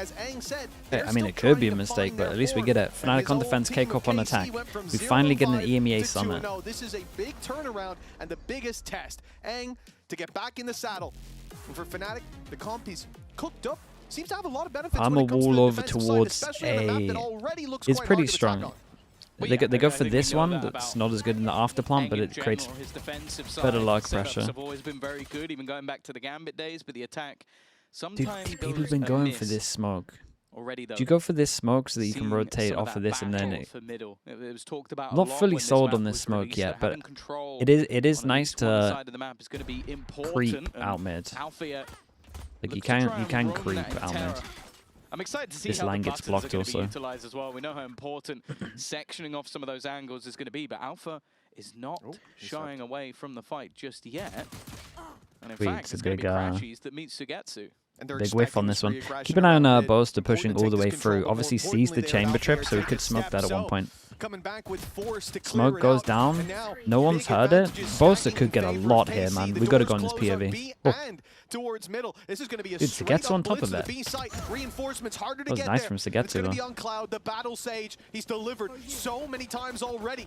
as Aang said, I mean, it could be a mistake, but at least we get it. FNATIC on defense, KCOP on attack. We finally get an EMEA summit. This is a big turnaround and the biggest test. Aang to get back in the saddle. And for FNATIC, the comp is cooked up. Seems to have a lot of benefits. I'm a wall over towards A. It's pretty strong. They go for this one. That's not as good in the afterplant, but it creates better lark pressure. Have always been very good, even going back to the Gambit days. But the attack Dude, sometimes people have been going for this smoke. already. Do you go for this smoke so that you can rotate off of this and then it? Was talked about Not fully sold on this smoke yet, but it is nice to creep out mid. Like you can creep out mid. I'm excited to see this how line the gets buttons blocked are going to be also. utilized as well. We know how important sectioning off some of those angles is going to be, but Alpha is not shying away from the fight just yet. And in fact, it's going to be Crashies that meets Sugetsu. Big whiff on this one. Keep an eye on Boaster pushing all the way through. Obviously sees the chamber trip, so he could smoke that at one point. Smoke goes down. No one's heard it. Boaster could get a lot here, man. We got to go on this POV. Oh. Towards middle. This is going to be a Dude, Sugetsu on top of it. Reinforcements harder to that was get nice there. from Sugetsu, It's going to though. be on Cloud, the battle sage. He's delivered so many times already.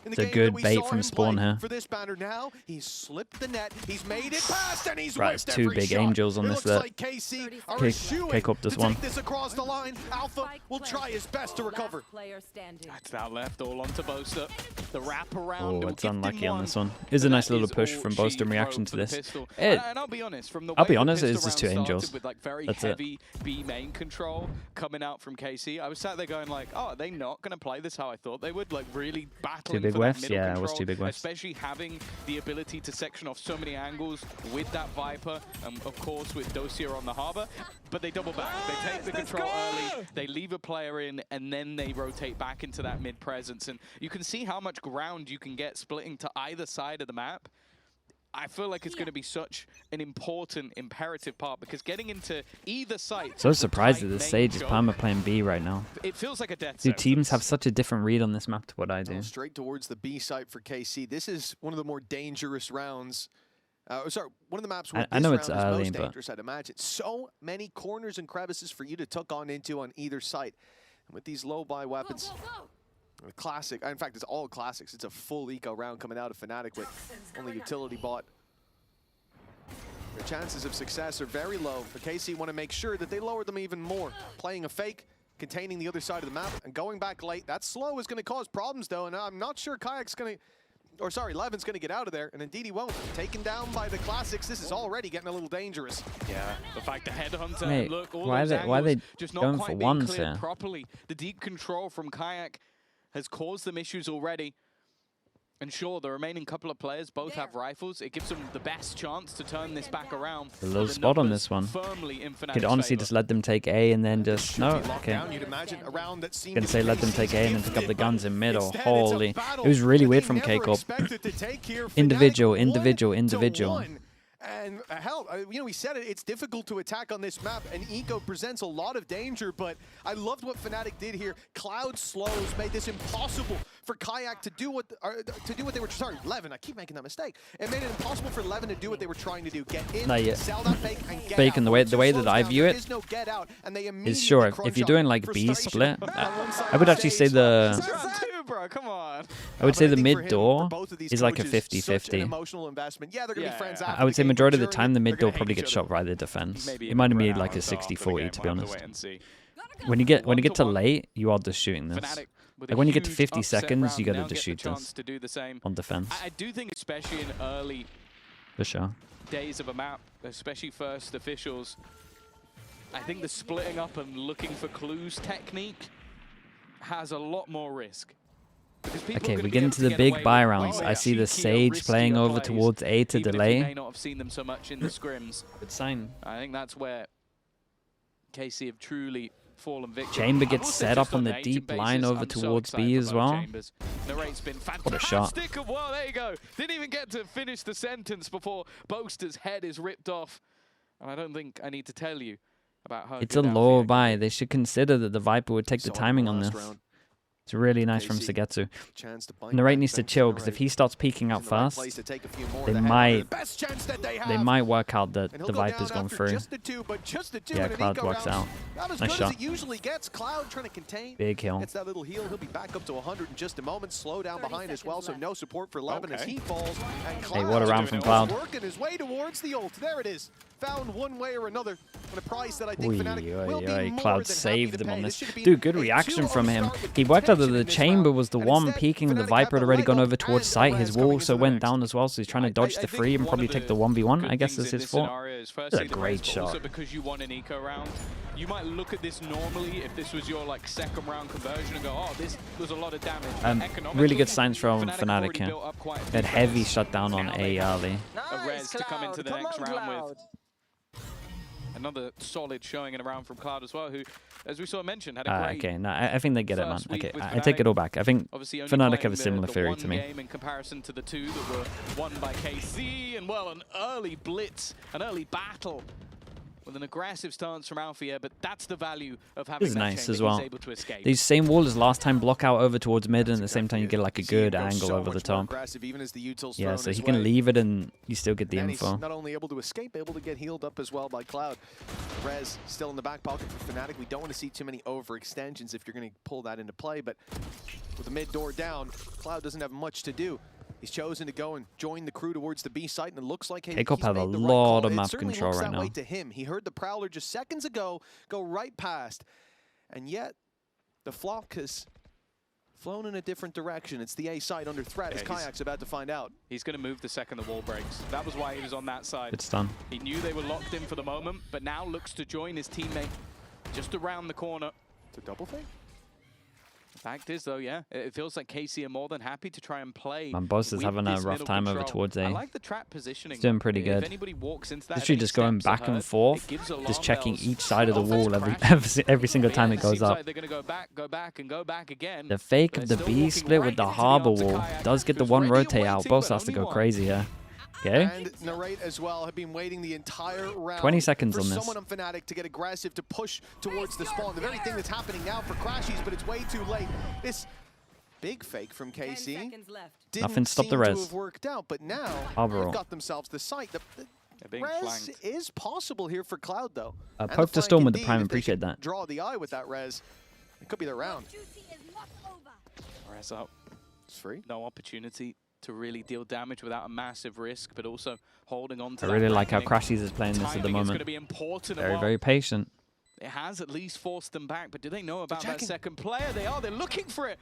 It's a good bait from spawn here. For this banner now, he's slipped the net. He's made it past, and he's Right, it's two big shot. angels on It this. looks like KC are eschewing K-Cup this to one. take this across the line. Alpha will try his best to recover. That's now left all onto Boaster. The wrap around. Oh, it's unlucky on this one. Is a nice little push from Boaster in reaction to this. And I'll be honest, from the I'll way be the honest, pistol it's just round two angels. started with like very That's heavy B main control coming out from KC, I was sat there going like, oh, are they not going to play this how I thought they would? Like really battling big for whiffs? that middle Yeah, it control, was two big whiffs. especially having the ability to section off so many angles with that Viper, and of course with Dossier on the harbor. But they double back. They take the control early, they leave a player in, and then they rotate back into that mid presence. And you can see how much ground you can get splitting to either side of the map. I feel like it's going to be such an important, imperative part, because getting into either site... So surprised that the Sage is perma playing B right now. It feels like a death Dude, teams have such a different read on this map to what I do. Straight towards the B site for KC. This is one of the more dangerous rounds. Sorry, one of the maps where I know this it's round is early, most but dangerous, I'd imagine. So many corners and crevices for you to tuck on into on either site. And with these low-buy weapons, the classic, in fact, it's all classics. It's a full eco round coming out of FNATIC with only utility bot. Their chances of success are very low. The KC want to make sure that they lower them even more. Playing a fake, containing the other side of the map, and going back late. That slow is going to cause problems, though, and I'm not sure Kayak's going to... Or sorry, Levin's going to get out of there, and indeed he won't. Taken down by the classics. This is already getting a little dangerous. Yeah, the fact the headhunter, Mate, look, all why those are they just not going quite for being ones cleared here? properly. The deep control from Kayak has caused them issues already. And sure, the remaining couple of players both have rifles. It gives them the best chance to turn this back around. A low spot on this one. Could honestly just let them take A and then just... No, okay. Gonna say let them take A and then pick up the guns in middle. Holy. It was really weird from K-Cup. Individual. And hell, you know, we said it, it's difficult to attack on this map, and Eco presents a lot of danger, but I loved what FNATIC did here. Cloud slows made this impossible for Kayak to do what they were, sorry, Levin, I keep making that mistake. It made it impossible for Levin to do what they were trying to do. Get in, sell that fake, and get Bacon, out. the way that I view it is sure, if you're doing like B split, I would actually say Bro, come on. I would say the mid door is like a 50-50. I would say majority of the time the mid door probably gets shot by the defense. It might be like a 60-40 to be honest. When you get to late, you are just shooting this. Like when you get to 50 seconds, you gotta just shoot this on defense. I do think, especially in early For sure. days of a map, especially first officials, I think the splitting up and looking for clues technique has a lot more risk. Okay, we get into the big buy rounds. I see the Sage playing over towards A to delay. May not have seen them so much in the scrims. Good sign. I think that's where KC have truly fallen victim. Chamber gets set up on the deep line over towards B as well. Narrate's been What a shot. fantastic. Well, there you go. Didn't even get to finish the sentence before Boaster's head is ripped off. And I don't think I need to tell you about how It's a low buy. They should consider that the Viper would take the timing on this. It's really nice from Sugetsu. And the rate needs to chill, because if he starts peeking out fast, they might work out that the Viper's gone through. Yeah, Cloud works out. Nice shot. Big heal. Gets that little heal. He'll be back up to 100 in just a moment. Slow down behind as well, so no support for Levin as he falls. And Hey, what a round from Cloud. Working his way towards the ult. There it is. Found one way or another. And a price that I think FNATIC will be more Cloud than saved happy him to on pay. this. This Dude, good reaction from him. He worked out that the chamber was the one peeking. The Viper had already gone over towards site. His wall also went down as well, so he's trying to dodge the free and probably take the 1v1, I guess is his fault. That's a great shot. Also because you won an eco round, you might look at this normally if this was your like second round conversion and go, oh, this was a lot of damage. Really good signs from FNATIC here. They had heavy shutdown on A early. A res to come into the next round with. Another solid showing in a round from Cloud as well, who, as we saw mentioned, had a great okay, no, I think they get it, man. Okay, I take it all back. I think FNATIC have a similar theory to me. Game in comparison to the two that were won by KC, and well, an early blitz, an early battle with an aggressive stance from Alfie, but that's the value of having this is that nice chamber. as well. He's able to escape. These same wall as last time block out over towards mid, and at the same time you get like a good angle over the top. Yeah, so he can leave it and you still get the info. He's not only able to escape, able to get healed up as well by Cloud. Rez still in the back pocket for FNATIC. We don't want to see too many overextensions if you're going to pull that into play, but with the mid door down, Cloud doesn't have much to do. He's chosen to go and join the crew towards the B site, and it looks like KORP have a lot of map control right now. To him. He heard the Prowler just seconds ago go right past, and yet the flock has flown in a different direction. It's the A site under threat, as Kayak's about to find out. He's going to move the second the wall breaks. That was why he was on that side. It's done. He knew they were locked in for the moment, but now looks to join his teammate just around the corner. It's a double thing? Fact is, though, yeah, it feels like KC are more than happy to try and play. Man, Boss is having a rough time over towards A. I like the trap positioning. He's doing pretty good. If anybody walks into that, literally just going back and forth, just checking each side of the wall every single time it goes up. Like they're going to go back, and go back again. The fake of the B split with the harbor wall does get the one rotate out. Boss has to go crazy here. Okay. And Narrate as well have been waiting the entire round 20 seconds for on this. someone on FNATIC to get aggressive, to push towards the spawn. The very thing that's happening now for Crashies, but it's way too late. This big fake from KC Nothing stopped the res. to have worked out, but now they've got themselves the site. The res is possible here for Cloud, though. Poke to Storm with the prime, appreciate that. Draw the eye with that res. It could be their round. Res up. It's free. No opportunity to really deal damage without a massive risk, but also holding on to I really like how Crashies is playing this at the moment. Very patient. It has at least forced them back, but do they know about that second player? They are. They're looking for it.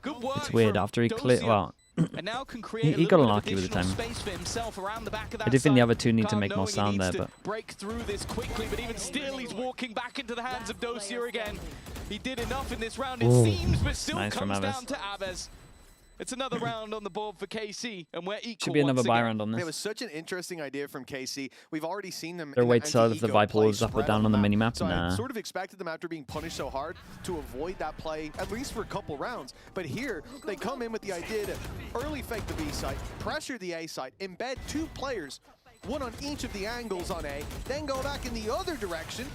Good work. It's weird after he cleared. Well, and now can create he got unlucky with the time. Space for himself around the back of that I do think the other two need to Karm make more sound there, but break through this quickly. But even still, he's walking back into the hands of Dossier again. He did enough in this round, it seems, but still comes down to Aves. It's another round on the board for KC, and we're equal. Should be another buy round on this. It was such an interesting idea from KC. We've already seen them. Their weight side of the Viper was up or down on the minimap. So I sort of expected them, after being punished so hard, to avoid that play, at least for a couple rounds. But here, they come in with the idea to early fake the B site, pressure the A site, embed two players, one on each of the angles on A, then go back in the other direction,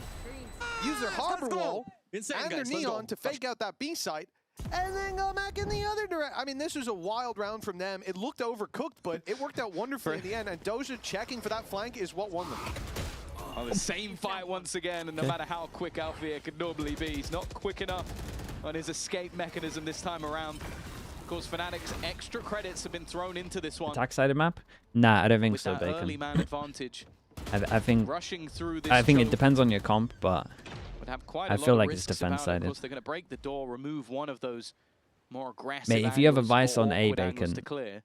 use their harbor wall and their neon to fake out that B site, and then go back in the other direction. I mean, this was a wild round from them. It looked overcooked, but it worked out wonderfully in the end. And Doja checking for that flank is what won them. Oh, the same fight once again, and no matter how quick Alfie could normally be, he's not quick enough on his escape mechanism this time around. Of course, FNATIC's extra credits have been thrown into this one. Attack-sided map? Nah, I don't think so, Bacon. Early man advantage. I think rushing through this it depends on your comp, but have quite I feel like it's defense-sided. Of course, they're going to break the door, remove one of those more aggressive. Mate, if you have a Vice on A, Bacon,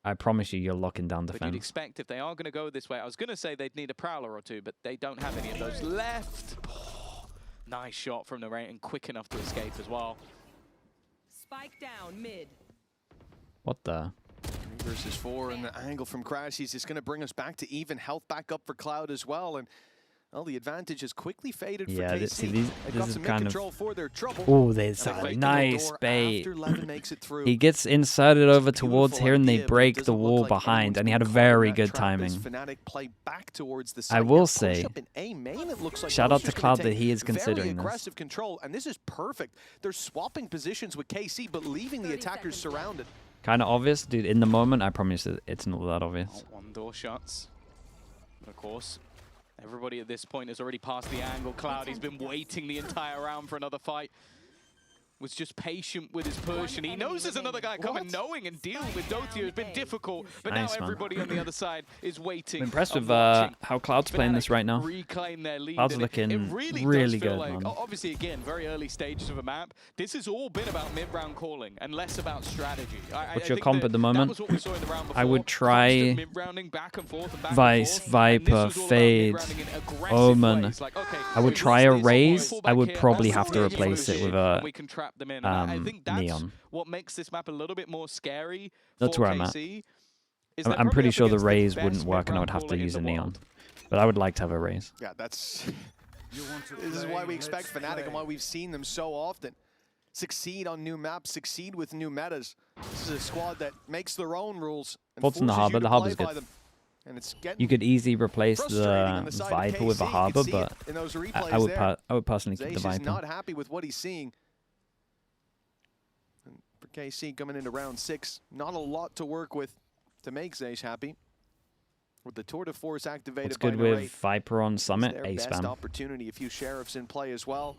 I promise you, you're locking down defense. But you'd expect if they are going to go this way, I was going to say they'd need a Prowler or two, but they don't have any of those left. Oh, nice shot from the right and quick enough to escape as well. Spike down mid. What the? 3 versus 4, and the angle from Crashies is going to bring us back to even health, back up for Cloud as well. And Well, the advantage has quickly faded for Yeah, KC. see, They've this got is some kind control of... for their trouble. Oh, there's And they a break the nice door bait. after Levin makes it through. He gets inserted over It's a towards beautiful here, and they idea, but it break the doesn't look wall like behind, anyone's and he been had a caught in very that good trap as timing. FNATIC play back towards the I site. will Now, say, push up in A main, it looks like shout out Roster's to gonna Cloud that take he is very considering this. aggressive control, and this is perfect. They're swapping positions with KC, but leaving the attackers surrounded. Kind of obvious, dude. In the moment, I promise it's not that obvious. Oh, one door shuts. Of course, everybody at this point has already passed the angle. Cloud, he's been waiting the entire round for another fight. Was just patient with his push, and he knows there's another guy coming. Knowing and dealing with Dotia has been difficult, but Nice, now man. everybody on the other side is waiting. I'm impressed and with watching. how Cloud's playing this right now. Reclaim their lead. Cloud's and looking it really really does feel good, like, man. obviously, again, very early stages of a map. This has all been about mid-round calling and less about strategy. What's your comp at the moment? That was what we saw in the round before. I would try Mid-rounding back and forth and back Vice, and forth. And this Viper, was all about Fade, mid-rounding in aggressive Omen. ways. Like, okay, I would if try this a is raise. fall I back would here, probably that's have to all replace we it can with do, a and we can trap them in. And I think that's Neon. what makes this map a little bit more scary That's for where I'm at. KC. I'm pretty sure the raise wouldn't work, and I would have to use a Neon. But I would like to have a raise. Yeah, that's... This is why we expect FNATIC and why we've seen them so often. Succeed on new maps, succeed with new metas. This is a squad that makes their own rules and What's in the forces you Harbor? to The Harbor's play by good. them. And it's getting You could easily replace frustrating on the the side of Viper with a KC. You Harbor, could see but it in those I replays would there. I would personally keep the Zace is Viper. not happy with what he's seeing. And for KC coming into round 6, not a lot to work with to make Zace happy. With the Tour de Force activated What's by good Narrate, with Viper on it's Summit? their A best spam. opportunity. A few Sheriffs in play as well.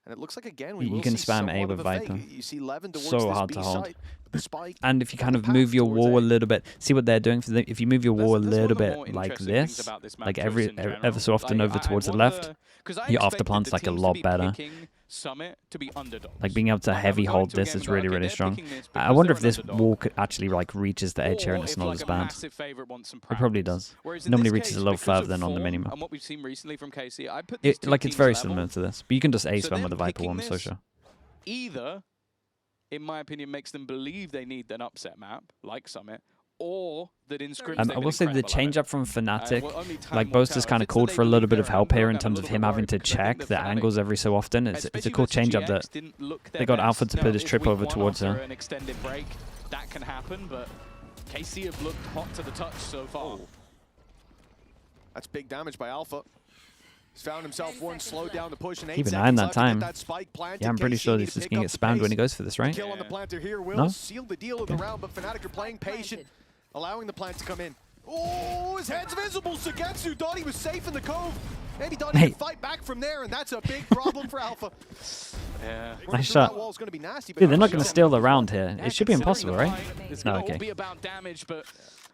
And it looks like, again, we You will can see spam A somewhat with of a fake. Viper. You see Levin towards So this hard B to hold. site, the spike And if you kind on of the move path your towards wall a A. little bit, see what they're doing. If you move your wall a That's one little of the bit more like interesting things this, about this map like just in general. ever so often over towards the left, 'cause I your after expected plant's the like a teams lot to be better. picking Summit to be underdogs. Like being able to Like, heavy I'm going hold to a this game is and go, really, okay, really they're strong. picking this I because wonder they're if this an underdog. wall could actually like reaches the edge here and Or it's if, not like, as a bad. massive favorite wants some It probably practice. does. Whereas in Normally this reaches case, a little because further of than on the form minimap. and what we've seen recently from KC, I put these two Like it's teams very level. similar to this, but you can just A So spam them with the Viper picking one, so this sure. Either, in my opinion, makes them believe they need an upset map like Summit, or that in scrims I will say the change up from FNATIC, well, only time like will Boast tell. has If kind of it's that called they for a little believe bit of they're help here in underdog, I'm terms a of little him bit having worried to because I think check that the FNATIC, angles every so often. It's a especially cool versus change up GX, that didn't look they their got best. Alpha to Now, put his if trip week over one towards after her. an extended break, that can happen, but KC have looked hot to the touch so far. That's big damage by Alpha. He's found himself one, slowed down the push, and 8 Keep an seconds eye on that left to get time. that spike planted. Yeah, I'm pretty KC sure need this to is pick going up to get the spammed when pace. he goes for this, right? Kill on the planter here will No? seal the deal of the round, but FNATIC are playing patient, allowing the plant to come in. Oh, his head's visible. Sugetsu thought he was safe in the cove. Maybe thought he Hey. could fight back from there, and that's a big problem for Alpha. Yeah. Running Nice through shot. That wall's going to be nasty. Dude, they're not Shot. going to steal the round here. Yeah, It should be impossible, considering right? the fight, It's No, going to okay. all be about damage, but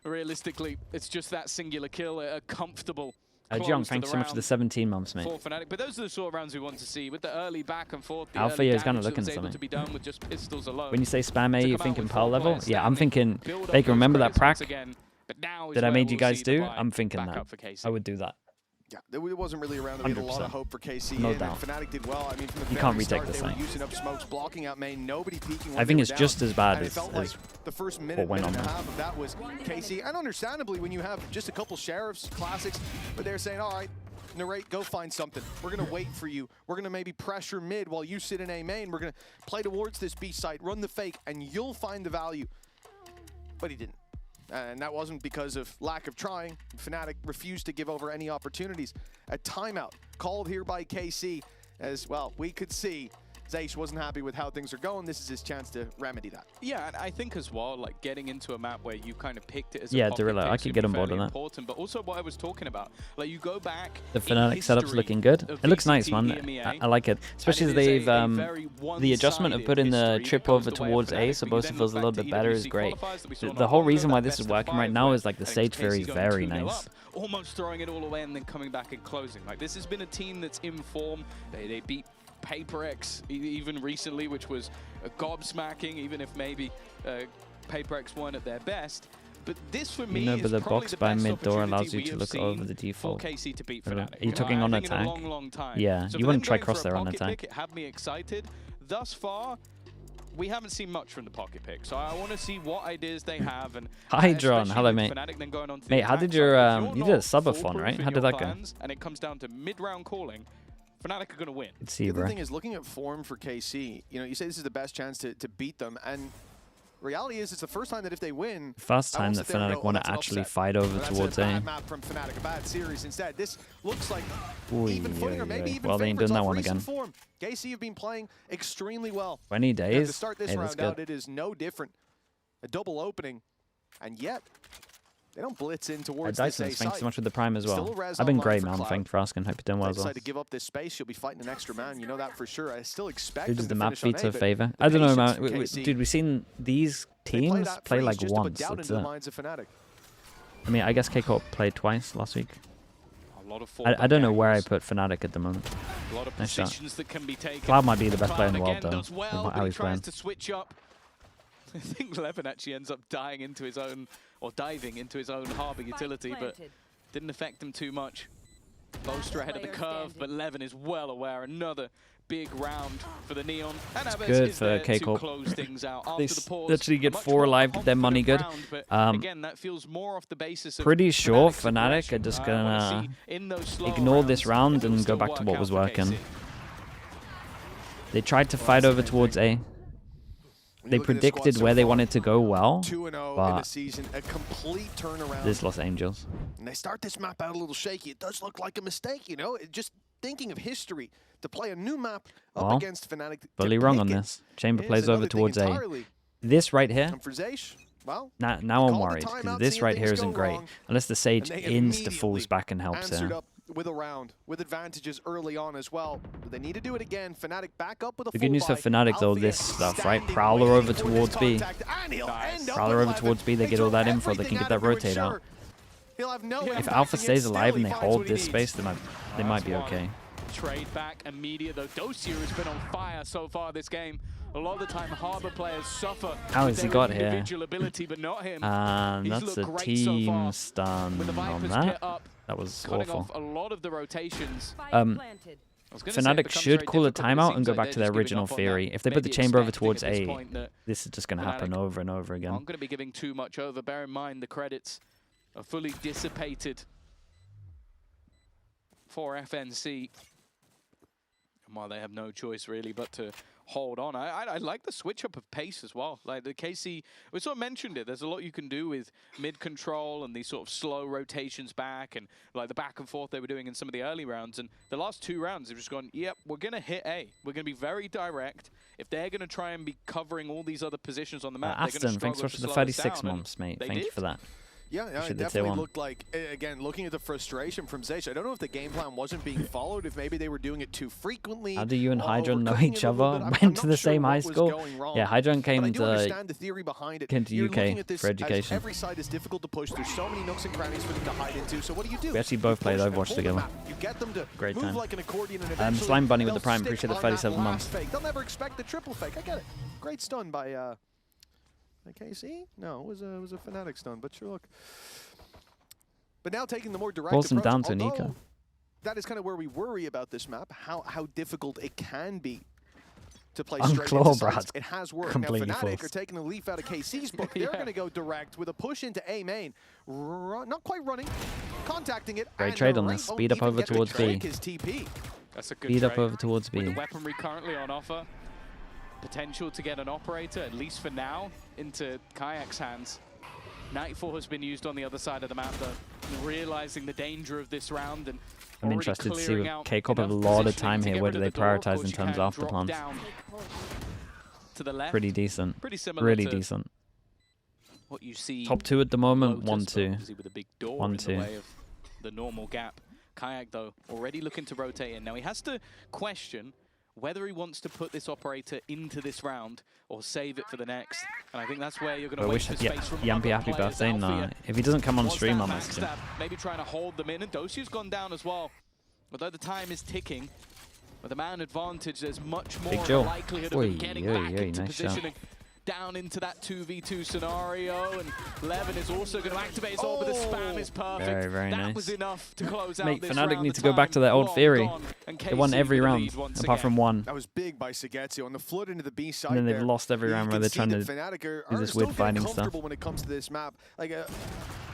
realistically, it's just that singular kill, a comfortable Jong, close to thanks the so much for the round 17 months, mate. for FNATIC. But those are the sort of rounds we want to see, with the early back and forth, the Alpha early is kinda damage that looking was able something. to be done with just pistols alone. When you say spam A, To you're come out thinking with PAL 4 level? players Yeah, I'm standing, thinking, build up Baker, those remember that credits once prac again, but now is that I where made you we'll guys see the do? buy I'm thinking back that. up for KC. I would do that. Yeah, it wasn't really around. We had a lot 100%. of hope for KC. No and doubt. FNATIC did well. I mean, from the You very can't retake start, the they were site. using up smokes, blocking out main, nobody peeking. I when think they it's were just down. as bad And it as felt like the first minute, went minute on and a there. half of that was KC. And understandably, when you have just a couple Sheriffs, Classics, but they're saying, all right, Narrate, go find something. We're going to wait for you. We're going to maybe pressure mid while you sit in A main. We're going to play towards this B site, run the fake, and you'll find the value. But he didn't. And that wasn't because of lack of trying. FNATIC refused to give over any opportunities. A timeout called here by KC as, well, we could see Zace wasn't happy with how things are going. This is his chance to remedy that. Yeah, and I think as well, like getting into a map where you kind of picked it as Yeah, a pocket Dorilla, I pick could is get on gonna be board on fairly that. important, but also what I was talking about, like you go back. The in FNATIC setup's history looking good. of It looks nice, VCT man. EMEA, I like it. Especially as and it is they've, a very the adjustment of one-sided putting the history trip that goes over the way of towards A, FNATIC, so but you Boast then feels a look little back bit to better is EWC great. qualifiers that we saw not The whole long ago, reason why that this is best of working right 5 now where is like the I think stage KC's theory is going very 2-0 nice. up, almost throwing it all away and then coming back and closing. Like this has been a team that's in form. They beat PaperX even recently, which was gobsmacking, even if maybe PaperX weren't at their best. But this for me but is the probably box the by best mid-door opportunity allows you we to have look seen over the for default. KC to beat Really? FNATIC. Are you talking on I think in attack? a long time. Yeah, So you for wouldn't them try going for a crosshair on pocket attack. pick, it had me excited. Thus far, we haven't seen much from the pocket pick, so I want to see what ideas they have. And Hydron, hello mate. Mate, how did your you did a subathon, right? How did that go? And it comes down to mid-round calling. FNATIC are going to win. Let's see, the thing is, looking at form for KC, you know, you say this is the best chance to beat them, and reality is it's the first time that if they win, first time that FNATIC want to actually fight over towards A. Map from FNATIC, a bad series instead. This looks like Ooh, even footing, or maybe even well, they ain't doing that one again. Form. KC have been playing extremely well. 20 days. To start this round out, it is no different. A double opening, and yet they don't blitz in towards this A site. Thanks so much for the prime as well. I've been great, man. Thanks for asking. Hope you're doing well as well. To give up this space, you'll be fighting an extra man. You know that for sure. I still expect. Who does the map beat to favor? I don't know, man. Dude, we've seen these teams play like once. That's it. I mean, I guess KCORP played twice last week. I don't know where I put FNATIC at the moment. Nice shot. Cloud might be the best player in the world, though. How he's playing. I think Levin actually ends up dying into his own, or diving into his own harbor utility, but didn't affect him too much. Boaster ahead of the curve, but Levin is well aware. Another big round for the Neon. And it's good for KCORP. They literally get 4 alive, get their money good. Again, that feels more off the basis of pretty sure FNATIC are just gonna ignore this round and go back to what was working. They tried to fight over towards A. They predicted where they wanted to go well, but this Los Angeles. And they start this map out a little shaky. It does look like a mistake, you know? Just thinking of history, to play a new map up against FNATIC. Fully wrong on this. Chamber plays over towards A. This right here, well, now I'm worried, because this right here isn't great. Unless the Sage insta-falls back and helps here. With a round, with advantages early on as well. But they need to do it again. FNATIC back up with a the good news for FNATIC though, this stuff, right? Prowler over towards B. Prowler over towards B, they get all that info, they can get that rotate out. If Alpha stays alive and they hold this space, they might be okay. Trade back immediate though. Dossier has been on fire so far this game. A lot of the time, Harbor players suffer. How has he got here? Ability, but not him. And that's a team stun on that. That was awful. A lot of the rotations. FNATIC should call a timeout and go back to their original theory. If they put the chamber over towards A, this is just going to happen over and over again. I'm going to be giving too much over. Bear in mind the credits are fully dissipated for FNC. And while they have no choice really but to hold on. I like the switch up of pace as well. Like the KC, we sort of mentioned it. There's a lot you can do with mid control and these sort of slow rotations back and like the back and forth they were doing in some of the early rounds. And the last 2 rounds, they've just gone, yep, we're going to hit A. We're going to be very direct. If they're going to try and be covering all these other positions on the map, Aston, thanks for the 36 months, mate. Thank you for that. Yeah, it definitely looked like, again, looking at the frustration from Zage, I don't know if the game plan wasn't being followed, if maybe they were doing it too frequently. How do you and Hydron know each other? Went to the same high school? Yeah, Hydron came to UK for education. Every side is difficult to push. There's so many nooks and crannies for them to hide into, so what do? We actually both played Overwatch together. You get them to great move time. Like an accordion and Slime Bunny with the prime, appreciate the 37 months. They'll never expect the triple fake, I get it. Great stun by KC? No, it was a FNATIC stun, but sure, look. But now taking the more direct approach, down to Nico. That is kind of where we worry about this map, how difficult it can be to play straight into sites. It has worked. Now FNATIC are taking the leaf out of KC's book. They're going to go direct with a push into A main. Not quite running, contacting it. Great trade on this. Speed up over towards B. That's a good Speed up over towards B. With the weaponry currently on offer, potential to get an operator, at least for now, into Kayak's hands. 94 has been used on the other side of the map, though, realizing the danger of this round. And I'm interested to see what KCORP have a lot of time here. Where do they prioritize in terms of after plans? To the left. Pretty decent. Pretty similar. Really decent. What you see. Top 2 at the moment. 1-2. With a big door 1-2. In the way of the normal gap. Kayak, though, already looking to rotate in. Now he has to question whether he wants to put this operator into this round or save it for the next. And I think that's where you're going to wait for space from Yampy happy birthday. No, if he doesn't come on stream, I'll miss him. Maybe trying to hold them in, and Dosier's gone down as well. Although the time is ticking, with the man advantage, there's much more of a likelihood of him getting back into positioning. down into that 2v2 scenario, and Levin is also going to activate his ult, but the spam is perfect. Very, very that nice. was enough to close out Mate, this FNATIC round. need to go back to their old theory. They won every round, apart from one. That was big by Sliggy on the flood into the B side. And then they've there. lost every round where they're trying to do this weird fighting stuff. When it comes to this map, like a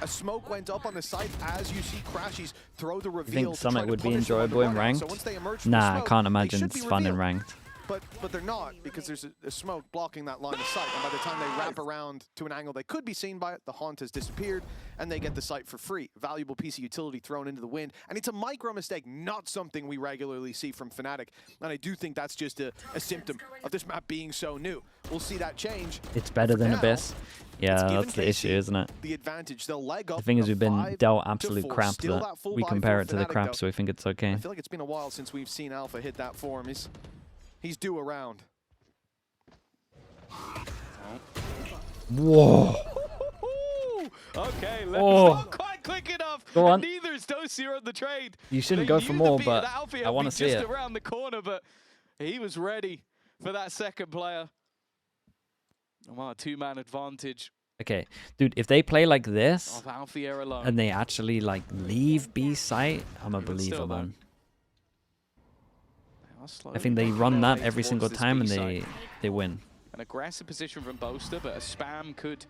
smoke went up on the site as you see Crashies throw the reveal. You think Summit would be enjoyable in ranked? So Nah, I can't imagine it's fun in ranked. But they're not, because there's a smoke blocking that line of sight, and by the time they wrap around to an angle they could be seen by it, the haunt has disappeared, and they get the site for free. Valuable piece of utility thrown into the wind, and it's a micro mistake, not something we regularly see from FNATIC, and I do think that's just a symptom of this map being so new. We'll see that change. It's better than Abyss. Yeah, that's the issue, isn't it? The advantage, they'll leg up. The thing is, we've been dealt absolute crap that we compare it to the FNATIC, crap, so we think it's okay. I feel like it's been a while since we've seen Alpha hit that form. He's due around. Whoa. Okay, not quite quick enough. Go on. Neither is Dossier on the trade. You shouldn't go for more, but I want to see it. Just around the corner, but he was ready for that second player. Wow, two-man advantage. Okay, dude, if they play like this, of Alfier alone, and they actually like leave B site, I'm a believer, man. I think they run that every single time and they win. An aggressive position from Boaster, but a spam could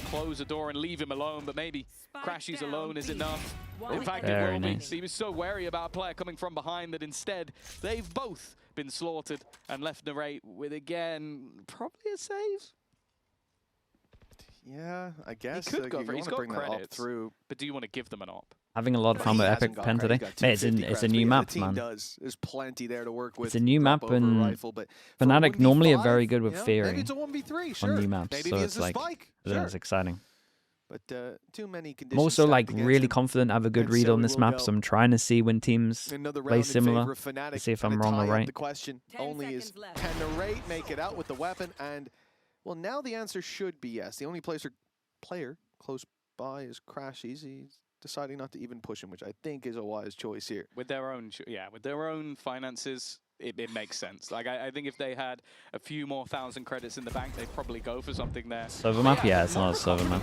close the door and leave him alone, but maybe Crashies alone is enough. In fact, it will be. He was so wary about a player coming from behind that instead they've both been slaughtered and left Narrate with, again, probably a save. Yeah, I guess. He could go for it. He's got credits, but do you want to give them an op? Having a lot of fun with Epic Pen today. Mate, it's a new map, man. There's plenty there to work with. It's a new map, and FNATIC normally are very good with theory it's a 1v3, sure. on new maps, Maybe so it's like, it's exciting. But too many conditions. I'm also like really confident I have a good read on this map, so I'm trying to see when teams play similar to see if I'm wrong or right. The question only is, can Narrate make it out with the weapon? And well, now the answer should be yes. The only player close by is Crashies. He's deciding not to even push him, which I think is a wise choice here. With their own, with their own finances, it makes sense. Like I think if they had a few more 1,000 credits in the bank, they'd probably go for something there. Server map? Yeah, it's not a server map.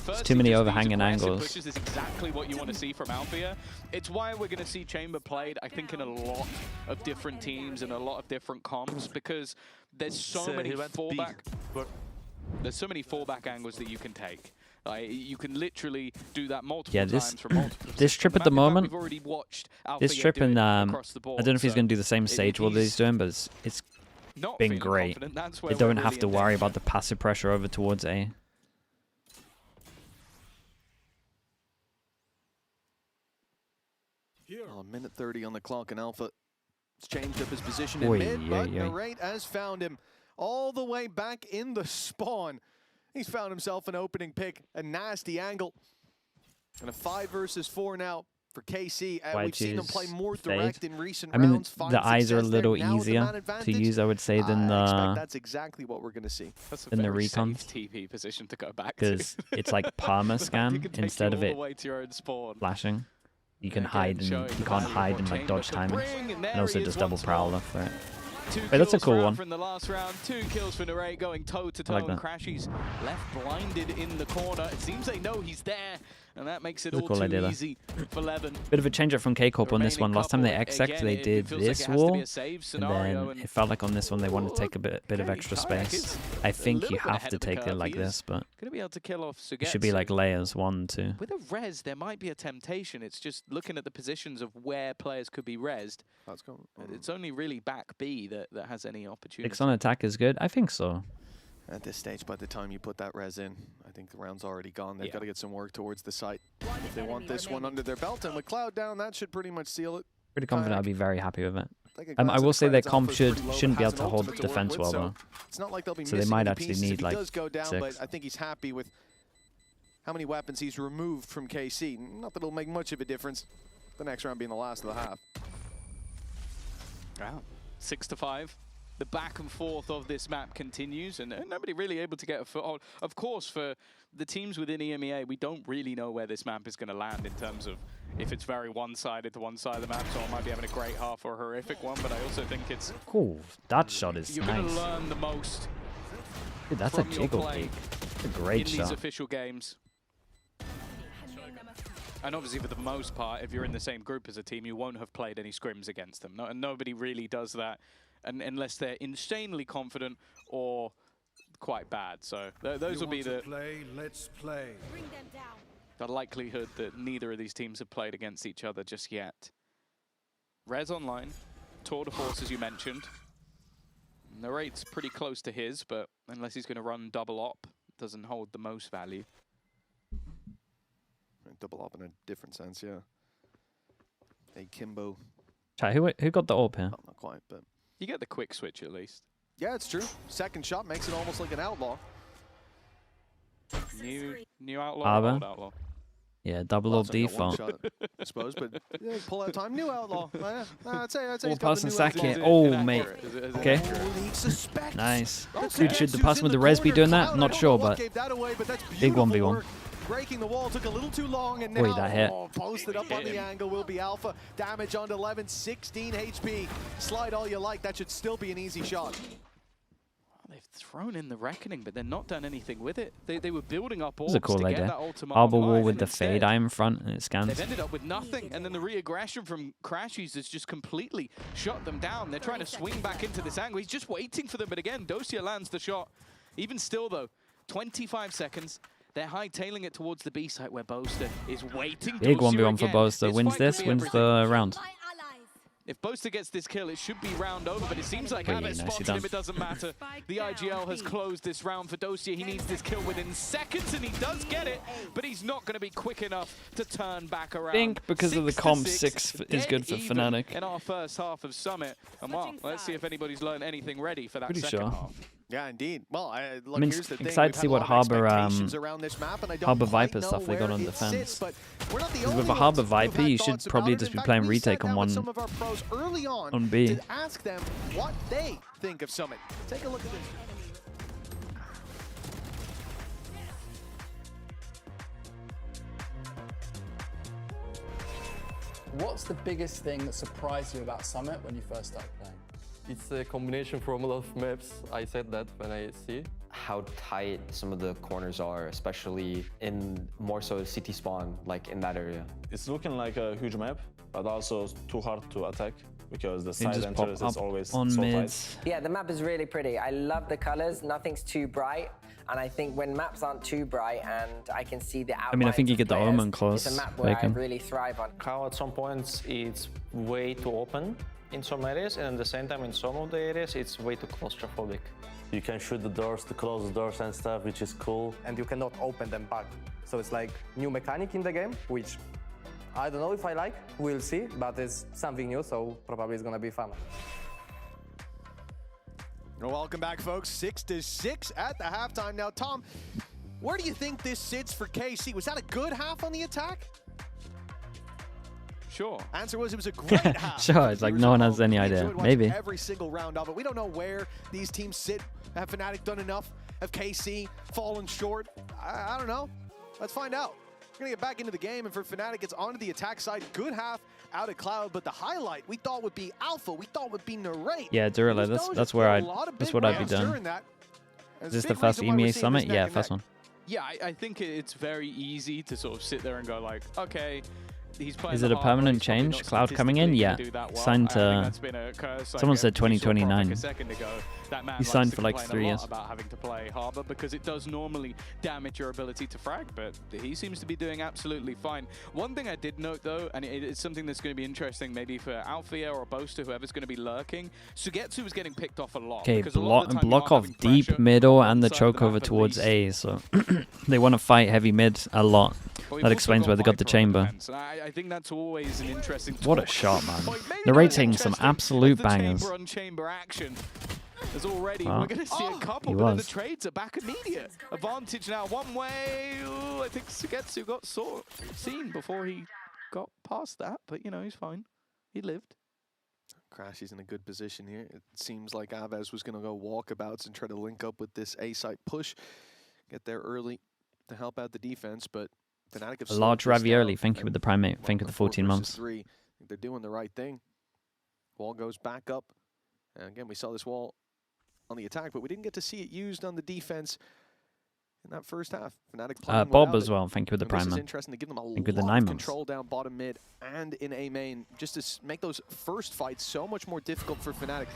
It's too many overhanging angles. Pushes is exactly what you want to see from Alfia. It's why we're going to see Chamber played, I think, in a lot of different teams and a lot of different comps, because there's so many fallback. There's so many fallback angles that you can take. You can literally do that multiple times from multiple. This trip at the moment, we've already watched this trip, and I don't know if he's going to do the same stage wall that he's doing, but it's been great. They don't have to worry about the passive pressure over towards A. Oh, minute 30 on the clock, and Alpha has changed up his position in mid, but Narrate has found him all the way back in the spawn. He's found himself an opening pick, a nasty angle, and a 5 versus 4 now for KC. We've seen them play more direct in recent rounds. I mean, the eyes are a little easier to use, I would say, than the. That's exactly what we're going to see. That's than the recon TP position to go back because it's like perma scan instead of it flashing. You can hide and you can't hide and like dodge timing, and also just double prowler for it. Wait, that's a cool one. From the last round, 2 kills for Narrate, going toe to toe. And Crashies left blinded in the corner. It seems they know he's there, and that makes it all too easy for Levin. Bit of a change up from KCORP on this one. Last time they XX'd, they did this wall, and then it felt like on this one they wanted to take a bit of extra space. I think you have to take it like this, but it should be like layers 1, 2. With a res, there might be a temptation. It's just looking at the positions of where players could be resed. It's only really back B that has any opportunity. 6 on attack is good? I think so. At this stage, by the time you put that res in, I think the round's already gone. They've got to get some work towards the site. If they want this one under their belt, and with Cloud down, that should pretty much seal it. Pretty confident I'll be very happy with it. I will say their comp shouldn't be able to hold defense well, though. It's not like they'll be so they might actually need like 6. But I think he's happy with how many weapons he's removed from KC. Not that it'll make much of a difference. The next round being the last of the half. Wow. 6-5. The back and forth of this map continues, and nobody really able to get a foothold. Of course, for the teams within EMEA, we don't really know where this map is going to land in terms of if it's very one-sided to one side of the map, so I might be having a great half or a horrific one, but I also think it's... Cool, that shot is nice. You're going to learn the most Dude, that's a from your jiggle play peek. That's a great in shot. these official games. And obviously, for the most part, if you're in the same group as a team, you won't have played any scrims against them. And nobody really does that unless they're insanely confident or quite bad. So those will be the likelihood that neither of these teams have played against each other just yet. Rez online, tour de force, as you mentioned. The rate's pretty close to his, but unless he's going to run double op, doesn't hold the most value. Double up in a different sense, yeah. A Kimbo. Chat, who got the AWP here? Oh, not quite, but You get the quick switch at least. yeah, it's true. Second shot makes it almost like an outlaw. New outlaw, Arbor. old outlaw. Yeah, double Well, AWP it's only got one default. shot, I suppose, but yeah, pull out time. New outlaw. Yeah. I'd say All he's got pass the and new sack outlaw. here. Oh, mate. Inaccurate. Is it Okay. Oh, he suspects. Nice. Okay. Dude, should the Sue's pass in with the the res be corner. doing that? Cloud, I Not don't sure, know what but gave that away, but that's big beautiful 1v1. work. Breaking the wall took a little too long, and Oi, now that hit. posted up on the angle will be Alpha. Damage onto 11, 16 HP. Slide all you like. That should still be an easy shot. They've thrown in the Reckoning, but they're not done anything with it. They were building up This is a orbs cool to get idea. that ultimate Arbor online, wall with and the instead, fade eye in front, and it scans. they've ended up with nothing, and then the re-aggression from Crashies has just completely shut them down. They're trying to swing back into this angle. He's just waiting for them, but again, Dosia lands the shot. Even still, though, 25 seconds. They're hightailing it towards the B site where Boaster is waiting. Big Dosia 1v1 for again. Boaster. This Wins fight could this, be wins everything. the round. If Boaster gets this kill, it should be round over, but it seems like Really Abbott nicely spotted done. him, it doesn't matter. The IGL has closed this round for Dosia. He needs this kill within seconds, and he does get it, but he's not going to be quick enough to turn back around. I think because of the 6 to comp, 6, 6 is good for dead even Fnatic. in our first half of Summit. And well, let's see if anybody's learned anything ready for that Pretty second sure. half. Yeah, indeed. Well, look, mean, here's the thing. excited We've to had see a what lot of Harbor, expectations around this map, and I don't Harbor quite Viper know stuff they got where on it defense. sits, but we're not the With only a ones Harbor who've had Viper, you should thoughts probably about it. just In be fact, playing we retake sat on down with one some of our pros early on B. to ask them what they think of Summit. Take a look at this. What's the biggest thing that surprised you about Summit when you first started playing? It's a combination from a lot of maps. I said that when I see. How tight some of the corners are, especially in more so city spawn, like in that area. It's looking like a huge map, but also too hard to attack because the You side just pop entrance up is always on so mids. tight. Yeah, the map is really pretty. I love the colors. Nothing's too bright. And I think when maps aren't too bright and I can see the outlines I mean, I think you of get the players, Omen close. it's a map where I Bacon. really thrive on. How at some points it's way too open in some areas, and at the same time in some of the areas it's way too claustrophobic. You can shoot the doors, to close the doors and stuff, which is cool. And you cannot open them back. So it's like new mechanic in the game, which I don't know if I like, we'll see, but it's something new, so probably it's gonna be fun. Well, welcome back, folks. 6-6 at the halftime. Now, Tom, where do you think this sits for KC? Was that a good half on the attack? Sure. Answer was it was a great half. Sure, it's like no one has any We idea. enjoyed watching Maybe. every single round of it. We don't know where these teams sit. Have Fnatic done enough? Have KC fallen short? I don't know. Let's find out. We're going to get back into the game, and for Fnatic, it's onto the attack side. Good half out of Cloud, but the highlight we thought would be Alpha. We thought would be Narrate. Yeah, Durala, that's where that's what I'd be done. Is this the first EMEA Summit? Yeah, first one. Yeah, I think it's very easy to sort of sit there and go like, okay, he's playing. Is it a permanent change? Cloud coming in? Yeah. Signed to. Someone said 2029. A second ago, that man He signed likes to for like complain 3 a lot years. about having to play Harbor because it does normally damage your ability to frag, but he seems to be doing absolutely fine. One thing I did note though, and it's something that's going to be interesting maybe for Althea or Boaster, whoever's going to be lurking, Sugetsu was getting picked off a lot. Okay, because a lot of the time you block are off having deep pressure middle and the inside the choke map over at towards least. A, so they want to fight heavy mid a lot. But we've That also explains why they got the Viper on chamber. defense, and I think that's always an interesting What a talk shot, man. point. Maybe The not rating as some interesting absolute as the bangers. chamber on chamber action. As already, Well, we're going to see a couple, he but then the was. trades are back immediate. Advantage now, one way. Ooh, I think Sugetsu got seen before he got past that, but you know, he's fine. He lived. Crash is in a good position here. It seems like Aves was going to go walkabouts and try to link up with this A-site push. Get there early to help out the defense, but Fnatic have A slowed large this ravioli. down. Thank you with the primate. Thank you Well, for the 4 14 versus months. 3. I think they're doing the right thing. Wall goes back up. And again, we saw this wall on the attack, but we didn't get to see it used on the defense in that first half. FNATIC playing Bob without as it. well. Thank you with the And prime, this is man. interesting to give them a Thank you with the lot 9 of months. control down bottom mid and in A main, just to make those first fights so much more difficult for FNATIC.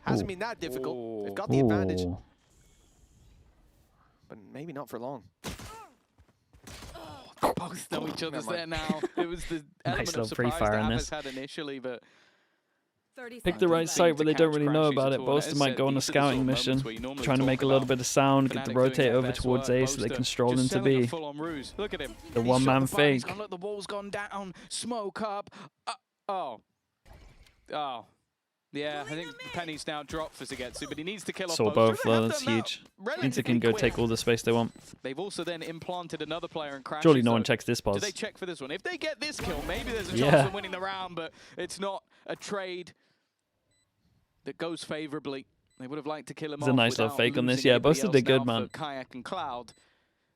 Hasn't been that difficult. They've got the advantage, Ooh. but maybe not for long. Both know each other's there now. It was the element little of surprise free fire that in Abbas this. had initially, but 30 Pick the right seconds site left. where they don't really know about it. Boaster might go on a scouting mission, trying to make a little bit of sound, get the rotate over towards A so they can stroll into B. Look at him. The He's one-man shot the button, he's fake. gone, look, the wall's gone down. Smoke up. Oh. Yeah, I think Penny's now dropped for Zagetsu, but he needs to kill off Saw both. both though, that's huge. Means they can go take all the space they want. They've also then implanted another player and crashes. Surely no one though. checks this Do pause. they check for this one? If they get this kill, maybe there's a Yeah. chance of winning the round, but it's not a trade that goes favorably. They would have liked to kill him It's a off nice little without fake on this. losing Yeah, anybody Boaster else did good, now man. for Kayak and Cloud.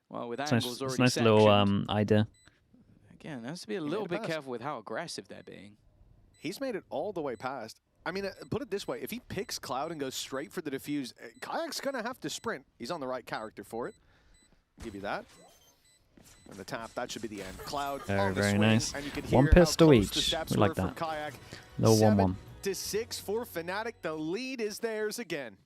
Well, with It's angles nice, already it's nice little sectioned. idea. Again, has to be a little bit careful with how aggressive they're being. He's made it all the way past. I mean, put it this way. If he picks Cloud and goes straight for the defuse, Kayak's going to have to sprint. He's on the right character for it. I'll give you that. And the tap, that should be the end. Cloud on the Very swing, nice. and you can One hear how pistol close the each. steps We were like from that. Kayak. Little 1-1. 7-6 for FNATIC. The lead is theirs again.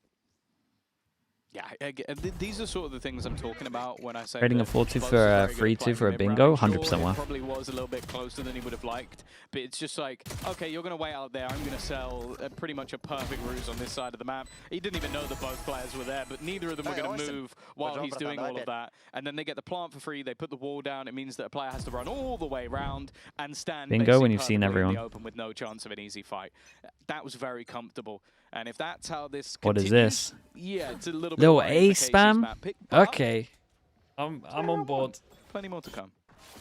Yeah, these are sort of the things I'm talking about when I say Rating a that 4-2 Bo's for a very good at 3-2 for a playing bingo, mid-round. 100% Sure, it worth. probably was a little bit closer than he would have liked, but it's just like, okay, you're going to wait out there. I'm going to sell pretty much a perfect ruse on this side of the map. He didn't even know that both players were there, but neither of them were going to move while he's doing all of that. And then they get the plant for free. They put the wall down. It means that a player has to run all the way around and stand Bingo when basically you've seen perfectly in everyone. the open with no chance of an easy fight. That was very comfortable. And if that's how this What is continues, this? yeah, it's a little bit Little worrying A for Casey's spam? map pick, but Okay. I'm on board. plenty more to come.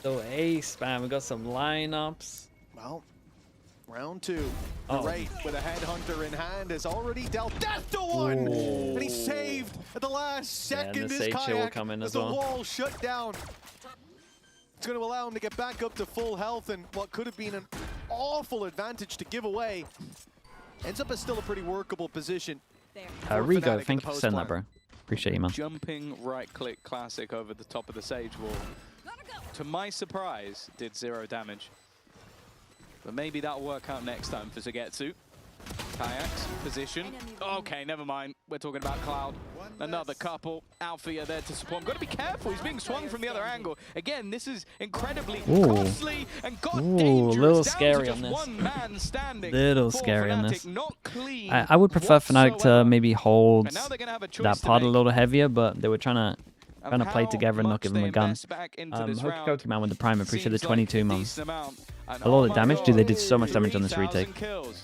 Little A spam. We got some lineups. Well, round 2. Oh. Right with a headhunter in hand has already dealt death to one. Ooh. And he saved at the last second. and the This Sage here will Kayak come in as as the well. wall shut down. It's going to allow him to get back up to full health, and what could have been an awful advantage to give away ends up as still a pretty workable position. for Rigo, FNATIC in thank the you for sending that, post-plan. bro. Appreciate you, man. Jumping right-click classic over the top of the Sage wall. To my surprise, did 0 damage. But maybe that'll work out next time for Zagetsu. Kayak's position. Okay, never mind. We're talking about Cloud. Another couple. Alfia there to support him. Got to be careful. He's being swung from the other angle. Again, this is incredibly costly and dangerous. A little Down scary to on just this. one man standing. Little for scary on FNATIC. this. Not clean I would prefer FNATIC to whatsoever. maybe hold And now they're gonna have a choice that to pod a make. little heavier, but they were trying to play How together and not much give him they a gun. invest back into this round Hokey man with the prime. Appreciate the seems like 22 a months. decent amount. And A lot oh of my damage. Dude, they did God, so much damage on this 3,000 retake. kills.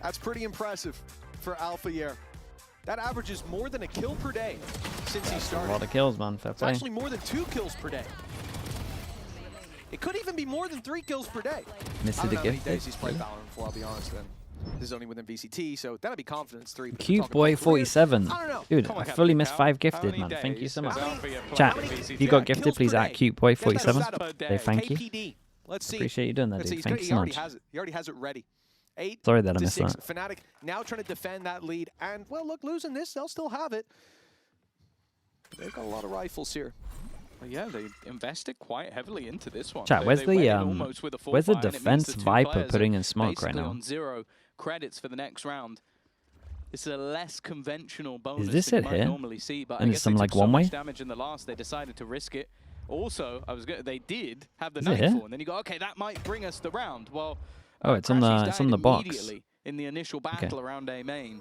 That's pretty impressive for Alpha. That averages more than a kill per day since he A started. lot of kills, man. Fair It's play. actually more than 2 kills per day. It could even be more than 3 kills per day. Missed I don't it know how many gifted. days he's played Valorant for, I'll be honest. And this is only within VCT, so that'd be confidence 3. but Cute talking boy about career, 47. I don't know. Dude, Come I on, fully Captain missed Cal. 5 How gifted, many man. Thank you days so has much. Alfia played Chat, VCT? if you got Kills gifted, per please day. at cuteboy47. Per day. Say thank you. KPD. Let's see. Appreciate you doing that, Let's see. dude. Thank you He so already much. has it. He already has it ready. 8 Sorry that I to missed 6. that. FNATIC now trying to defend that lead. And, well, look, losing this, they'll still have it. They've got a lot of rifles here. Well, yeah, they invested quite heavily into this one. Chat, They where's went in the almost with a full where's the fire, and it means defense the two Viper players putting are in smoke right basically now? on 0 credits for the next round. This is a less conventional bonus this than it you might here? normally see, but And I it's guess some, they like, took so one-way? much damage in the last, they decided to risk it. Also, they did have the Is it here? nightfall, and then you go, okay, that might bring us the round. Well, Oh, it's on Crashy's the died box. immediately in the initial battle around A main.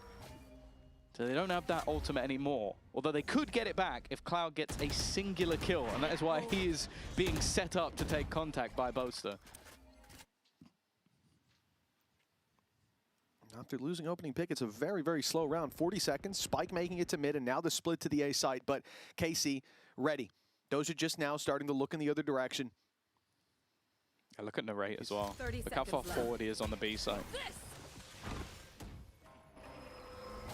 So they don't have that ultimate anymore. Although they could get it back if Cloud gets a singular kill, and that is why he is being set up to take contact by Boaster. After losing opening pick, it's a very, very slow round. 40 seconds, Spike making it to mid, and now the split to the A site. But KC, ready. Those are just now starting to look in the other direction. Yeah, look at Narrate as well. 30 Look how far seconds left. forward he is on the B side.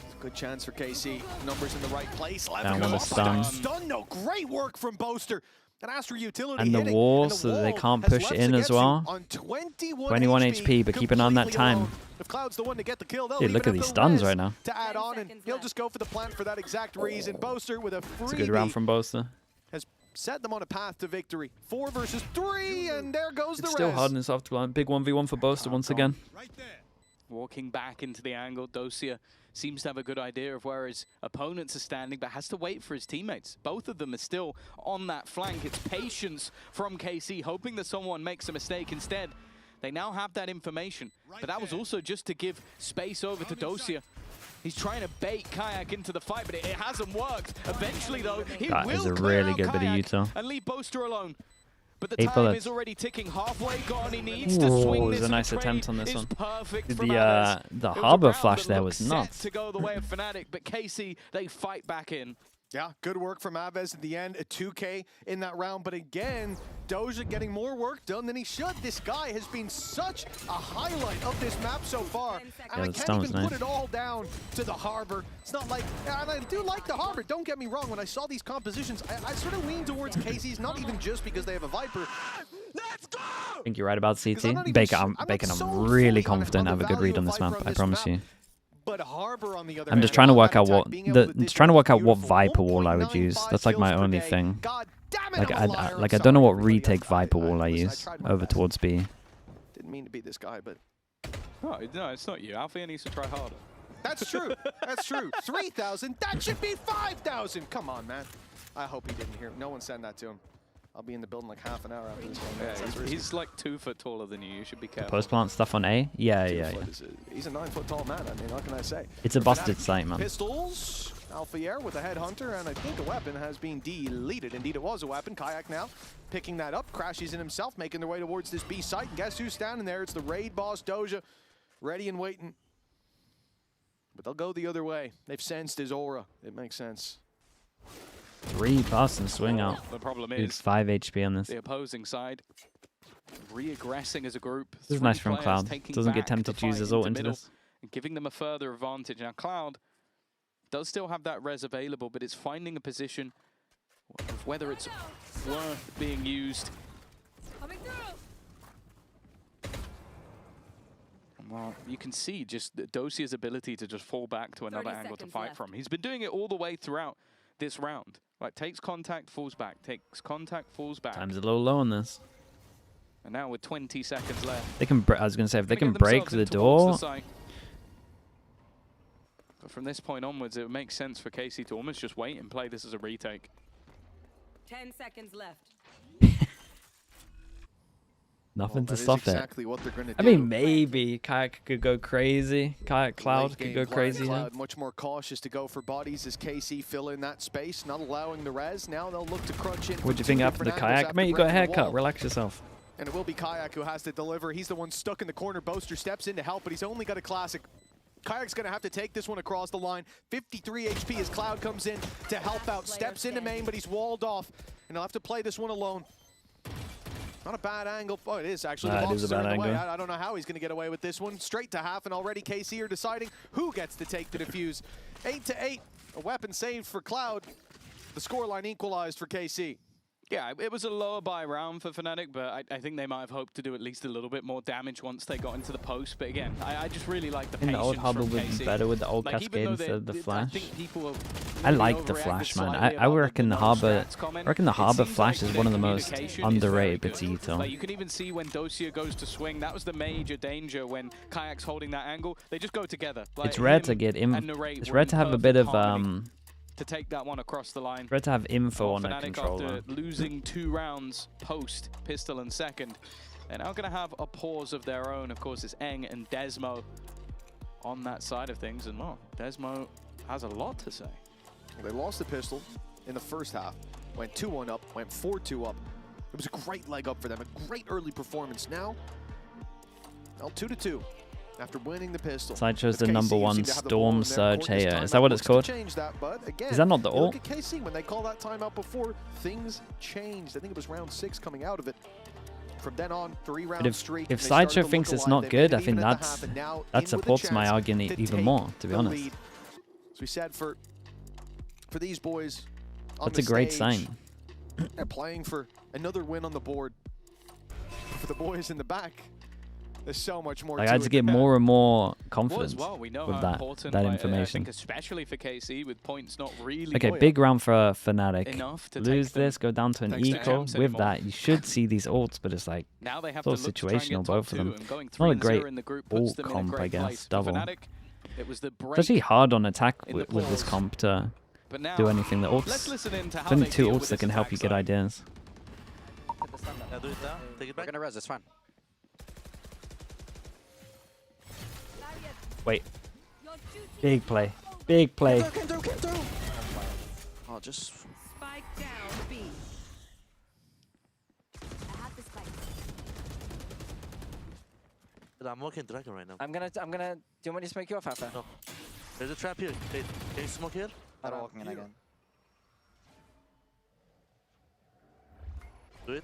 It's a good chance for KC. Numbers in the right place. Down Levin with a goes off. stun. Stun, no. Great work from Boaster. An Astra utility And the hitting, wall, and the so that they wall can't has push left in as Sugetsu well. on 21 HP, but keep an eye on that completely time. alone. If Cloud's the one to get the kill, they'll Dude, leave look it at up these to stuns Rez right now. to add on, and he'll just go for the plant for that exact reason. Boaster with a It's a good round freebie from Boaster. has set them on a path to victory. 4 versus 3, and there goes the It's still Rez. hard in this afterline. Big 1v1 for Boaster once again. Walking back into the angle, Dosia seems to have a good idea of where his opponents are standing, but has to wait for his teammates. Both of them are still on that flank. It's patience from KC, hoping that someone makes a mistake instead. They now have that information, but that was also just to give space over to Dosia. He's trying to bait Kayak into the fight, but it hasn't worked. Eventually, though, he That will is a clear really out good bit of Kayak util. and leave Boaster alone. But the 8 time bullets. is already ticking, halfway gone. He needs Ooh, to swing it was this. a nice and the attempt trade on this is one. perfect The, from Aves. the It was a Harbor round flash that there looked was set nuts. to go the way of FNATIC, but KC, they fight back in. Yeah, good work from Aves at the end, a 2K in that round. But again, Doja getting more work done than he should. This guy has been such a highlight of this map so far. And I the can't stun was even put nice. it all down to the Harbor. It's not like, and I do like the Harbor, don't get me wrong. When I saw these compositions, I sort of lean towards Casey's, not even just because they have a Viper. Let's go! I think you're right about Because I'm not CT. even Baker, sure- I'm I'm Baker, not so I'm really fully confident I on have the a good read value on of this Viper map. on I this promise map. you. But Harbor on the other I'm just hand, trying to on work that out attack, what being able to dish trying to out work out what beautiful Viper wall I would 1.95 use. That's like my kills per only day. thing. God damn it, Like I'm a liar. I I'm don't know what sorry, everybody. retake Viper wall I listen, use tried my over best. towards B. Didn't mean to be this guy, but No, it's not you. Althea needs to try harder. that's true. That's true. 3,000. That should be 5,000. Come on, man. I hope he didn't hear. No one send that to him. I'll be in the building like half an hour after this game. Yeah, he's like 2 foot taller than you. You should be careful. Post plant stuff on A? Yeah. He's a 9 foot tall man. I mean, what can I say? It's a busted site, man. Pistols. Alpha with a headhunter, and I think a weapon has been deleted. Indeed, it was a weapon. Kayak now picking that up. Crashes in himself, making their way towards this B site. And guess who's standing there? It's the raid boss, Doja, ready and waiting. But they'll go the other way. They've sensed his aura. It makes sense. 3 pass and swing out. The problem Dude, is 5 HP on this. the opposing side re-aggressing as a group. This is 3 nice from players Cloud. taking Doesn't get back tempted the to use fight his ult into middle this. and giving them a further advantage. Now Cloud does still have that res available, but it's finding a position of whether it's worth being used. Coming through. Well, you can see just Dosia's ability to just fall back to another 30 angle to seconds fight left. from. He's been doing it all the way throughout this round. Like, takes contact, falls back, takes contact, falls back. Time's a little low on this. And now with 20 seconds left. They can. I was gonna say if they Gonna can get break themselves the in towards door. the site. But from this point onwards, it makes sense for KC to almost just wait and play this as a retake. 10 seconds left. Nothing Well, to that stop is it. exactly what they're going to do. I mean, maybe Kayak could go crazy. Kayak Cloud Late could game go play. crazy. Yeah. Cloud much more cautious to go for bodies as KC fill in that space, not allowing the res. Now they'll look to crunch in. What do you think after the Kayak? Mate, you got a haircut. Relax yourself. And it will be Kayak who has to deliver. He's the one stuck in the corner. Boaster steps in to help, but he's only got a classic. Kayak's going to have to take this one across the line. 53 HP as Cloud comes in to help out. Steps into main, but he's walled off. And he'll have to play this one alone. Not a bad angle. Oh, it is actually. The It is boxes a are bad in the way. angle. I don't know how he's going to get away with this one. Straight to half, and already KC are deciding who gets to take the defuse. 8-8. A weapon saved for Cloud. The scoreline equalized for KC. Yeah, it was a lower buy round for FNATIC, but I think they might have hoped to do at least a little bit more damage once they got into the post. But again, I just really like the I think patience the old Harbor from would be KC. better with the old Like, Cascade even though instead of the I Flash. think people are I really like the overreacted Flash, man. slightly I about reckon the no Harbor. strats comment. I reckon the It Harbor seems Flash like is one of the their most communication is very underrated good. bits of util. Like, you can even see when Dosia goes to swing, that was the major danger when Kayak's holding that angle. They just go together. Like, It's rare him to get and Narrate It's were rare in to have a perfect bit of harmony to take that one across the line. It's rare to have info on a FNATIC controller. after losing 2 rounds post pistol and second. They're now going to have a pause of their own. Of course, it's Eng and Desmo on that side of things. And well, Desmo has a lot to say. They lost the pistol in the first half. Went 2-1 up, went 4-2 up. It was a great leg up for them, a great early performance. Now 2-2 after winning the pistol. Sideshow's the With KC, number you 1 seem to have the ball in Storm their Surge court this Hater. time. Is that what it's looks to called? change that, but again, Is that not the you look ult? at KC, when they call that timeout before, things changed. I think it was round 6 coming out of it. From then on, 3-round streak. If and they started Sideshow to thinks look it's alive. not They good, made I it think even at the that half, and now in that with a supports my chance argument to even take more, to be the honest. lead. As we said, for these boys on That's the a great stage, sign. They're playing for another win on the board. For the boys in the back, there's so much more. Like, I had to get more and more confidence We know with how that important, information. I think especially for KC with points not really. Okay, big round for FNATIC. Enough to lose this, go down to an eco. With that, you should see these ults, but it's like now they have so situational, both of them. Not a great ult comp, I guess. Double. It was the It's actually hard on attack with this comp to do anything. The ults, there's only 2 ults that can help you get ideas. Yeah, do it now. Take it back. We're gonna res, it's fine. Wait. Big play. Big play. Came through. Oh, just... Spike down B. I have the spike. I'm walking dragon right now. I'm gonna... Do you want me to smoke you off, Alpha? No. There's a trap here. Can you smoke here? I'm walking in again. Do it.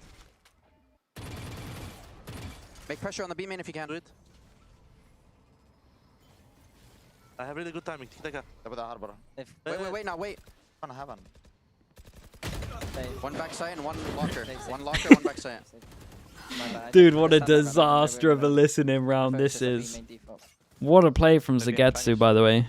Make pressure on the B main if you can. Do it. I have really good timing. Take Wait, now wait. I haven't. One backside and one locker. One locker, one backside. Dude, what a disaster of a listening round this is. What a play from Zagetsu, by the way.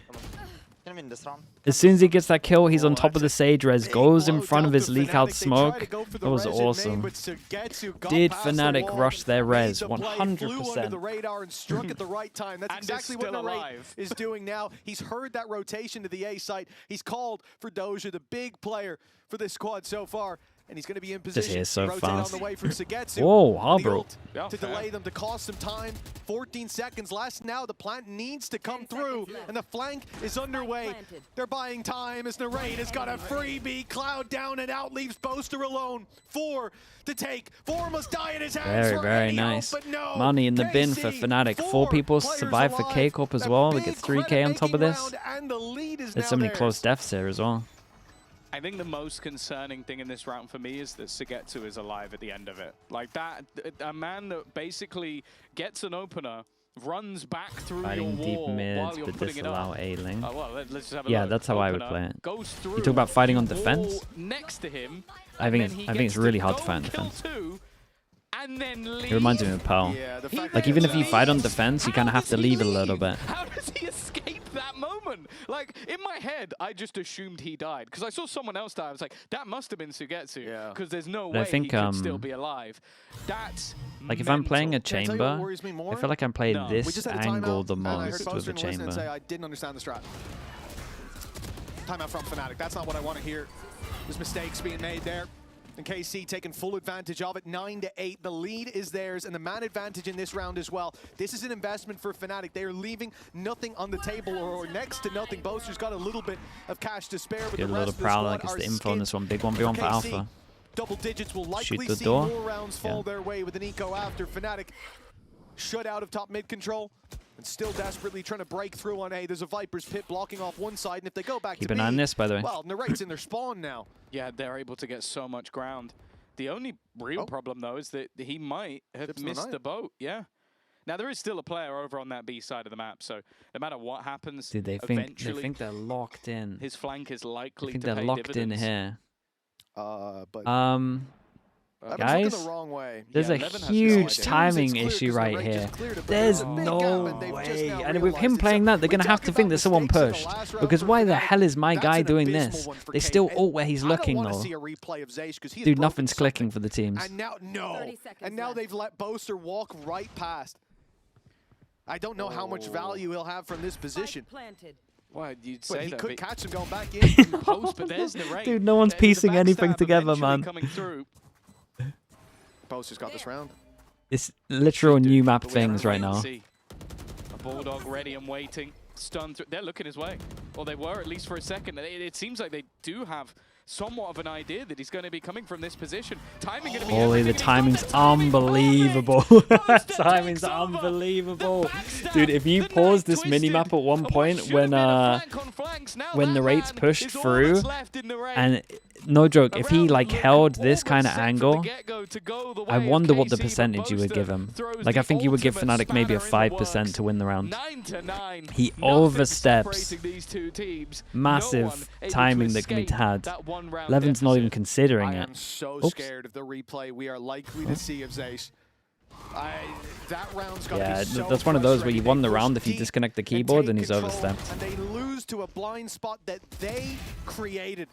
As soon as he gets that kill, he's on top of the Sage res, goes in front of his leak out smoke. That was awesome. Did FNATIC rush their res? 100%. The radar and struck at the right time. That's exactly what Narrate is doing now. He's heard that rotation to the A site. He's called for Doja, the big player for this squad so far. And he's going to be in position This is so to rotate fast. on the way from Zagetsu. Whoa, Harbor. To delay them, to cost some time. 14 seconds less now. The plant needs to come through, and the flank is underway. They're buying time as Narrate has got a freebie. Cloud down and out, leaves Boaster alone. 4 to take. 4 must die in his hands. Very nice. But no, Money in the bin for FNATIC. 4 people survive for KCORP as well. We get 3K on top of this. There's so many close deaths here as well. I think the most concerning thing in this round for me is that Zagetsu is alive at the end of it. Like that, a man that basically gets an opener, runs back through Fighting your deep wall mids, while you're but putting it disallow up. A-Link. Well, let's just have a Yeah, look. that's how I would Opener play it. goes through, You talk about fighting on defense. wall next to him. I think it's really hard to fight on defense. And then It reminds me of Pearl. Like, even if you fight on defense, you kind of have to leave a little bit. How does he escape that moment? Like, in my head, I just assumed he died. Because I saw someone else die. I was like, that must have been Zagetsu. Because there's no way he could still be alive. That's like, if I'm playing a Can I tell you chamber, what worries me more? I feel like I'm playing We this just had a angle timeout, the and I heard most Boaster with a and listen and say, chamber. I didn't understand the strat. Timeout from FNATIC. That's not what I want to hear. There's mistakes being made there. And KC taking full advantage of it, 9-8. The lead is theirs, and the man advantage in this round as well. This is an investment for FNATIC. They are leaving nothing on the table, or next to nothing. Boaster's got a little bit of cash to spare, but Get a the little rest of the Prowler, squad gets are the info on this one. Big 1v1 for KC, Alpha. Double digits will likely the see door. more rounds fall their way with an eco after. FNATIC shut out of top mid control. And still desperately trying to break through on A. There's a Viper's pit blocking off one side, and if they go back Keep to an eye on B, this, by the way. well, Narrate's in their spawn now. Yeah, they're able to get so much ground. The only real problem, though, is that he might have missed the boat. Yeah. Now, there is still a player over on that B side of the map, so no matter what happens, Dude, they think they're locked in. His flank is likely I think to pay they're locked dividends. in here. But guys, the wrong way. there's a huge timing issue right here. There's no way. And with him playing that, they're going to have to think that someone pushed. Because why the hell is my guy doing this? They still ult where he's looking, though. Dude, nothing's clicking for the teams. And now, and now they've let Boaster walk right past. I don't know how much value he'll have from this position. Well, you'd say he that, could but catch him going back in. Post, but there's Narrate. Dude, no one's There's the piecing anything backstab together, eventually man. Coming through. Boaster's got this round. It's literal new map things right now. A Bulldog ready and waiting. Stun through. They're looking his way. Or they were, at least for a second. It seems like they do have somewhat of an idea that he's going to be coming from this position. Timing going to be Holy, the timing's unbelievable. Timing's unbelievable. Dude, if you pause this minimap at one point when the rates pushed through and no joke, if he like held this kind of angle, I wonder what the percentage you would give him. Like, I think you would give FNATIC maybe a 5% to win the round. He oversteps. Massive timing that can be had. Levin's not even considering it. I am so scared of the replay we are likely to see of Zace. That round's gonna be so that's one of those where you won the round if you deep disconnect the keyboard and he's overstepped. And they lose to a blind spot that they created.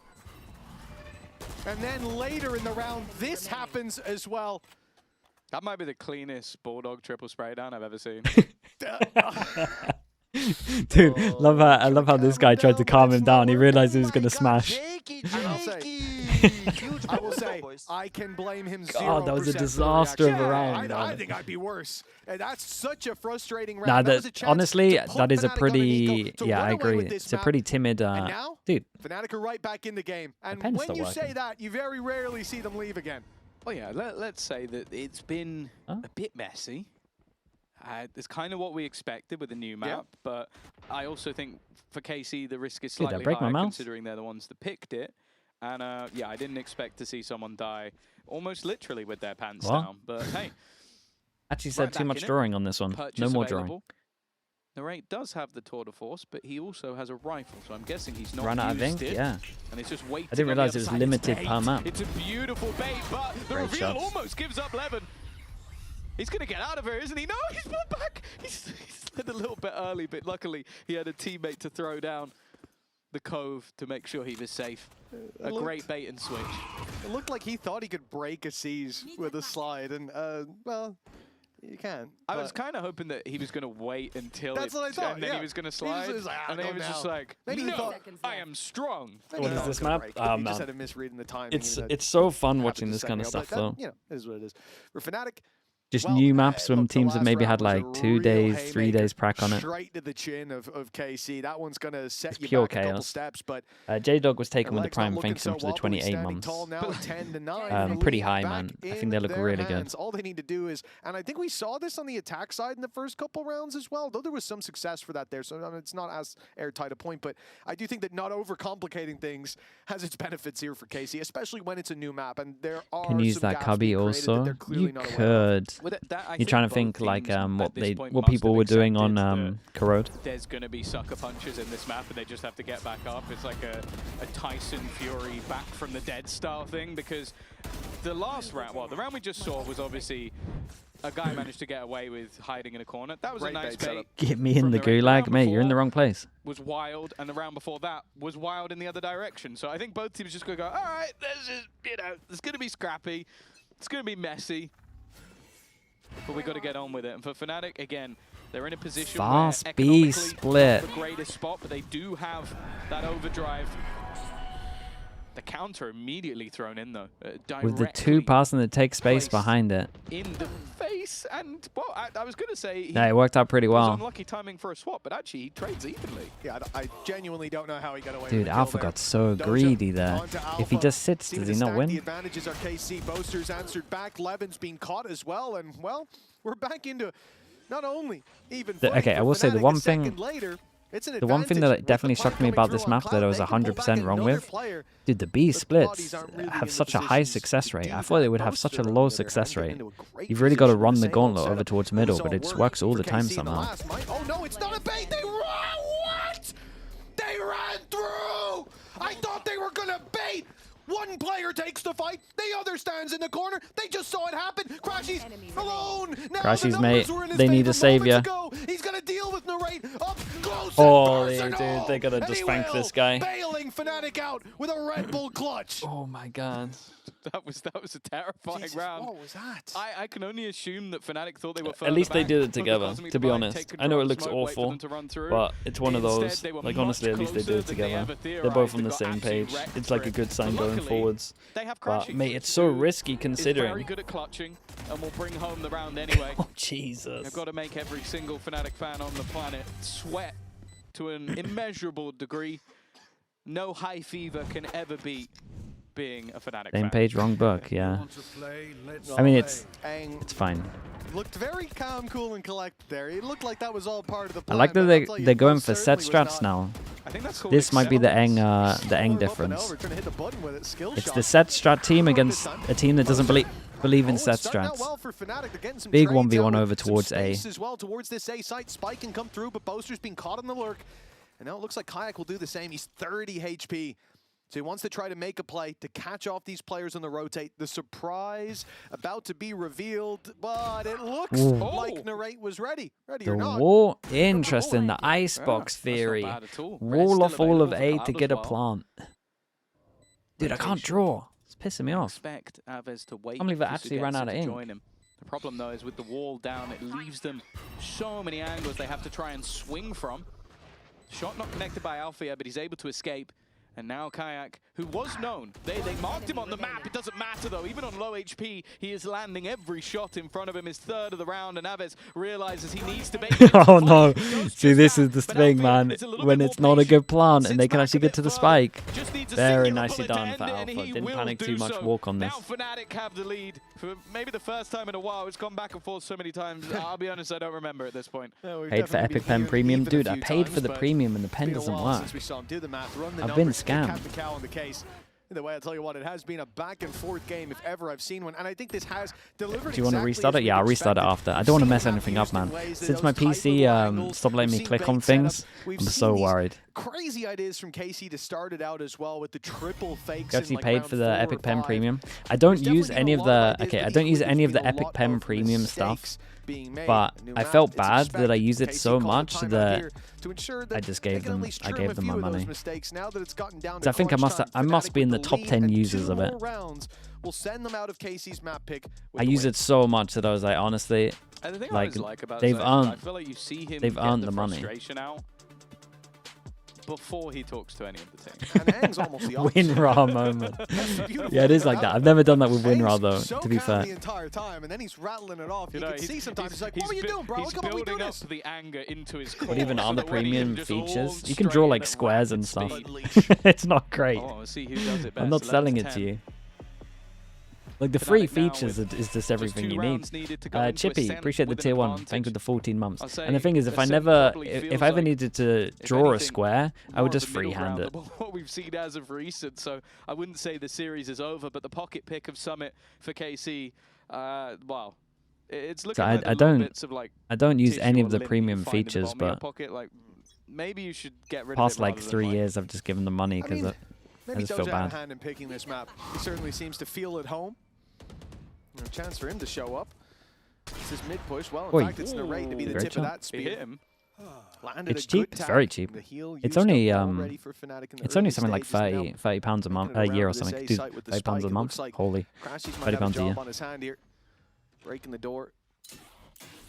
And then later in the round, this happens as well. That might be the cleanest Bulldog triple spray down I've ever seen. Dude, I love how this guy tried to calm him down. He realized he was going to smash. I will say, I can blame him 0%. God, that was a disaster of a round. I think I'd be worse. And that's such a frustrating round. Nah, that honestly, that is a pretty... Yeah, I agree. It's a pretty timid... And now, dude. FNATIC are right back in the game. And when you say that, you very rarely see them leave again. Well, yeah, let's say that it's been a bit messy. It's kind of what we expected with the new map, but I also think for KC the risk is slightly higher considering they're the ones that picked it. And yeah, I didn't expect to see someone die almost literally with their pants down. But hey, actually said too much drawing on this one. No more drawing. Narrate does have the tour de force, but he also has a rifle, so I'm guessing he's not run out of ink. Yeah. And it's just waiting. I didn't realize it was limited per map. It's a beautiful bait, but the reveal almost gives up Levin. He's going to get out of here, isn't he? No, he's pulled back. He's slid a little bit early, but luckily he had a teammate to throw down the cove to make sure he was safe. A great bait and switch. It looked like he thought he could break a siege with a slide, and, well, you can't. I was kind of hoping that he was going to wait until that's what I thought, and then he was going to slide, and then he was just like, maybe no, I am strong. What is this map? He just had a misread in the timing. It's so fun watching this kind of stuff, though. You know, it is what it is. For FNATIC, just new maps when teams have maybe had like 2 days, 3 days prac on it. Straight to the chin of KC. That one's going to set you pure back a couple chaos. steps. But J-Dog was taken with the prime thanks to 28 months. Pretty high, man. I think they look really good. All they need to do is, and I think we saw this on the attack side in the first couple rounds as well, though there was some success for that there, so I mean, it's not as airtight a point, but I do think that not overcomplicating things has its benefits here for KC, especially when it's a new map, and there are can use that cubby also. You could. You're trying to think like what people were doing on Corrode. There's going to be sucker punches in this map, and they just have to get back up. It's like a Tyson Fury back from the dead style thing, because the last round, well, the round we just saw was obviously a guy managed to get away with hiding in a corner. That was a nice bait. Get me in the gulag, mate. You're in the wrong place. Was wild, and the round before that was wild in the other direction. So I think both teams just going to go, all right, this is, you know, it's going to be scrappy, it's going to be messy, but we got to get on with it. And for FNATIC, again, they're in a position fast where B split. Not the greatest spot, but they do have that overdrive. The counter immediately thrown in though. With the 2 passing that take space behind it. In the face, and well, I was going to say. Yeah, it worked out pretty well. Unlucky timing for a swap, but actually he trades evenly. Yeah, I genuinely don't know how he got away. Dude, Alpha got so greedy there. If he just sits, does he not win? The advantages are KC. Boasters answered back. Levin's being caught as well, and well, we're back into not only even. Okay, I will say the one thing. The one thing that definitely shocked me about this map that I was 100% wrong with, dude, the B splits have such a high success rate. I thought they would have such a low success rate. You've really got to run the gauntlet over towards middle, but it works all the time somehow. Oh no, it's not a bait! They ran! What? They ran through! I thought they were gonna bait! One player takes the fight, the other stands in the corner. They just saw it happen. Crashy's alone. Crashy's mate, they need a savior. He's gonna deal with Narrate up close. Oh, dude, they gotta just spank this guy. Bailing FNATIC out with a Red Bull clutch. Oh my god. That was a terrifying round. What was that? I can only assume that FNATIC thought they were further At least they back, did it together, to be honest. I know it looks awful, but it's one of those, like honestly, at least they did it together. They're both on the same page. It's like a good sign going forwards. But mate, it's so risky considering. He's very good at clutching, and will bring home the round anyway. Oh Jesus. They've got to make every single FNATIC fan on the planet sweat to an immeasurable degree. No high fever can ever beat being a FNATIC Same fan. page, wrong book, yeah. I mean, it's fine. Looked very calm, cool, and collected there. It looked like that was all part of the plan. I like that they're going for set strats now. I think that's called This might be the acceptance. Eng difference. It's the set strat team against a team that doesn't believe in set strats. Big 1v1 over towards A. As well towards this A site. Spike can come through, but Boaster's been caught in the lurk. And now it looks like Kayak will do the same. He's 30 HP. So he wants to try to make a play to catch off these players on the rotate. The surprise about to be revealed, but it looks like Narrate was ready. Ready or not. Wall, interesting. The icebox theory. Wall off all of A to get a plant. Dude, I can't draw. It's pissing me off. Expect Aves to wait. I can't believe it actually ran out of ink. The problem though is with the wall down, it leaves them so many angles they have to try and swing from. Shot not connected by Alfia, but he's able to escape. And now Kayak, who was known, they marked him on the map. It doesn't matter though, even on low HP, he is landing every shot in front of him. His third of the round, and Aves realizes he needs to make it. Oh no! See, this is the thing, man. When it's not a good plant and they can actually get to the spike. Very nicely done for Alpha. Didn't panic too much. Walk on this. Now FNATIC have the lead for maybe the first time in a while. It's gone back and forth so many times. I'll be honest, I don't remember at this point. Paid for Epic Pen Premium, dude. I paid for the premium and the pen doesn't work. I've been scammed. Either way, I'll tell you what, it has been a back and forth game if ever I've seen one, and I think this has delivered. Do you want to restart it? Yeah, I'll restart it after. I don't want to mess anything up, man. Since my PC stopped letting me click on things, I'm so worried. Crazy ideas from KC to start it out as well with the triple fakes. You actually paid for the Epic Pen Premium. I don't use any of the I don't use any of the Epic Pen Premium stuff. But I felt bad that I used it so much that I just gave them my money. So I think I must be in the top 10 users of it. I use it so much that I was like, honestly, like they've earned the money. Before he talks to any of the team. WinRAR moment. Yeah, it is like that. I've never done that with WinRAR though, to be fair. The entire time, and then he's rattling it off. You can see sometimes he's like, "What are you doing, bro? He's building up the anger into his core. But even on the premium features, you can draw like squares and stuff. It's not great. I'm not selling it to you. Like the free features is just everything you need. Chippy, appreciate the tier 1. Thank you for the 14 months. And the thing is, if I ever needed to draw a square, I would just freehand it. What we've seen as of recent, so I wouldn't say the series is over, but the pocket pick of Summit for KC, wow, it's looking like I don't use any of the premium features, but maybe you should get rid of past like 3 years, I've just given them money because I just feel bad. Hand in picking this map. He certainly seems to feel at home. A chance for him to show up. This is mid push. Well, in fact, it's Narrate to be the tip of that speed. It's cheap. It's very cheep. It's only something like 30 pounds a month, a year or something. Dude, 30 pounds a month. Holy, 30 pounds a year. On his hand here, breaking the door,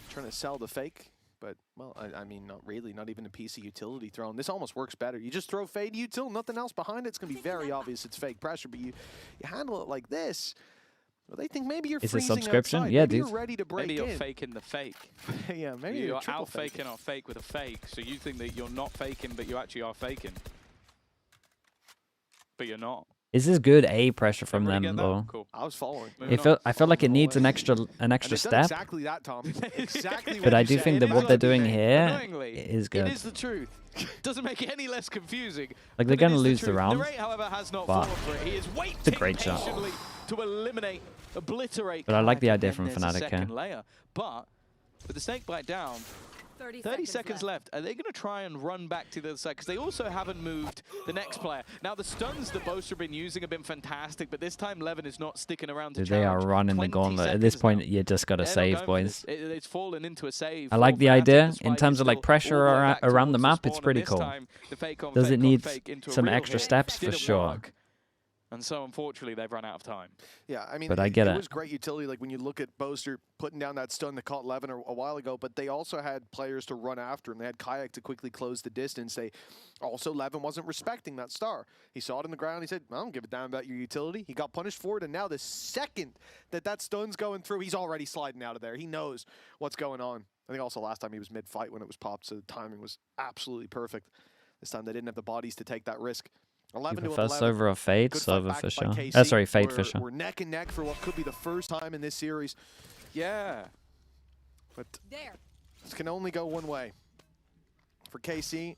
trying to sell the fake. But, well, I mean, not really. Not even a PC utility thrown. This almost works better. You just throw fade util, nothing else behind it. It's going to be very obvious it's fake pressure. But you handle it like this. Well, they think maybe you're freezing a subscription? outside. Yeah, maybe dude. You're ready to break maybe you're faking the fake. Yeah, maybe you're out faking or fake with a fake. So you think that you're not faking, but you actually are faking. But you're not. Is this good A pressure from them though? Cool. I was following. I felt like it needs an extra step. Exactly that, Tom. Exactly. But I do think that what they're doing here is good. It is the truth. Doesn't make it any less confusing. Like they're gonna lose the round. Narrate, however, has not fallen for it. He is waiting it's a great shot. To eliminate, obliterate. But I like the idea from FNATIC here. Layer. But with the snake bite down, 30 seconds left. Are they going to try and run back to the other side? Because they also haven't moved the next player. Now, the stuns that Boaster have been using have been fantastic, but this time Levin is not sticking around to challenge. They are running the gauntlet. At this point, you just got to save, boys. It's fallen into a save. I like the idea. In terms of like pressure around the map, it's pretty cool. Does it need some extra steps? For sure. And so, unfortunately, they've run out of time. Yeah, I mean, but I get it was great utility. Like when you look at Boaster putting down that stun that caught Levin a while ago, but they also had players to run after him. They had Kayak to quickly close the distance. Levin wasn't respecting that star. He saw it in the ground. He said, I don't give a damn about your utility. He got punished for it, and now the second that stun's going through, he's already sliding out of there. He knows what's going on. I think also last time he was mid-fight when it was popped, so the timing was absolutely perfect. This time they didn't have the bodies to take that risk. 11 to 11. Server of Fade, server for sure. Sorry, Fade for sure. We're neck and neck for what could be the first time in this series. Yeah. But this can only go one way. For KC,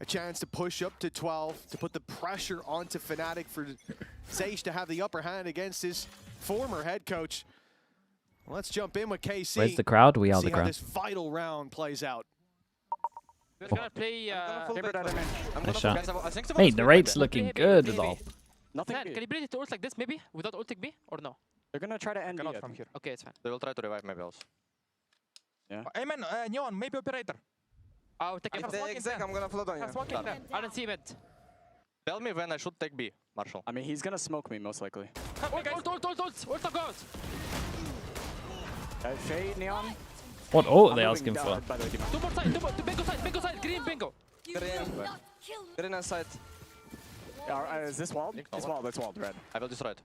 A chance to push up to 12, to put the pressure onto FNATIC for Zeish to have the upper hand against his former head coach. Let's jump in with KC. Where's the crowd? We are the See how crowd. this vital round plays out. We're gonna play. Nice shot. Mate, the rate's looking good though. Nothing. Can you play it to ult like this maybe? Without ulting B? Or no? They're gonna try to end it from here. Okay, it's fine. They will try to revive maybe also. Yeah. Hey man, Neon, maybe operator. I'll take him. I'm gonna float on you. I don't see it. Tell me when I should take B, Marshall. I mean, he's gonna smoke me most likely. Ult goes! Shay, Neon. What ult are they asking for? Two more side, bingo side, green bingo. Green inside. Is this walled? It's walled, red. I will destroy it.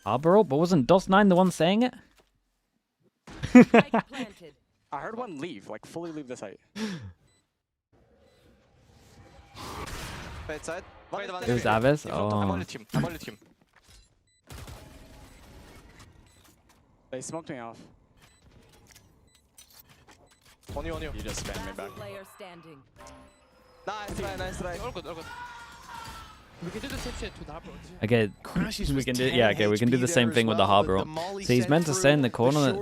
Harbor ult, but wasn't DOS9 the one saying it? I heard one leave, like fully leave the site. Right side. It was Aves? I'm Oh. only team. They smoked me off. On you. You just spammed me back. Player standing. Nice try. All good. We can do the same shit with the Harbor. Okay, we can do we can do the same thing with the Harbor ult. So he's meant to stay in the corner.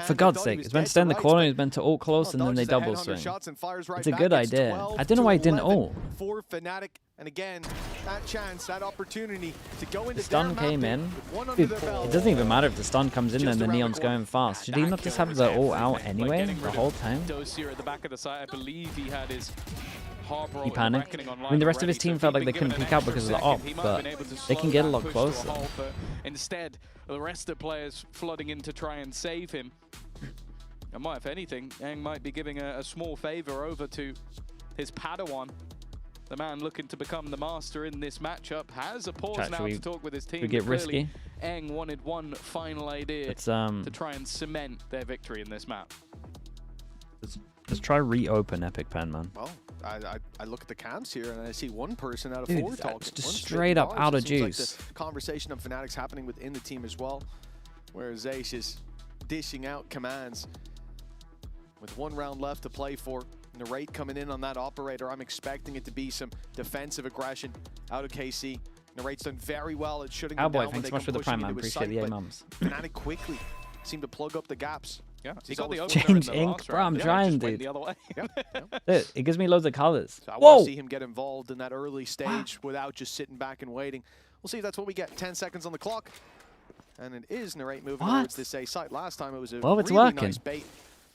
For God's sake, he's meant to stay in the corner. He's meant to ult close and then they double swing. It's a good idea. I don't know why he didn't ult. For FNATIC, and again, that chance, that opportunity to go into The stun came in. Dude, it doesn't even matter if the stun comes in and the Neon's going fast. Should he not just have the ult out anyway the whole time? Dosier at the back of the site, I believe he had his Harbor He panicked. I mean, the rest of his team felt like they couldn't peek out because of the op, but they can get a lot closer. Instead, the rest of the players flooding in to try and save him. And if anything, Aang might be giving a small favor over to his Padawan. The man looking to become the master in this matchup has a pause now to talk with his team. We get risky. Aang wanted one final idea to try and cement their victory in this map. Let's try reopen Epic Pen, man. Well, I look at the cams here and I see one person out of Dude, four talking. just straight up out of juice. Like the conversation of FNATIC's happening within the team as well, where Zeish is dishing out commands with 1 round left to play for. Narrate coming in on that operator. I'm expecting it to be some defensive aggression out of KC. Narrate's done very well at shutting them down. Thanks so much for the prime, man. Appreciate the 8 mums. FNATIC quickly seemed to plug up the gaps. Yeah, he got the Change ink, bro. I'm trying, dude. The other way. Dude, it gives me loads of colors. So I want to see him get involved in that early stage without just sitting back and waiting. We'll see if that's what we get. 10 seconds on the clock. And it is Narrate moving towards this A site. Last time it was a really nice bait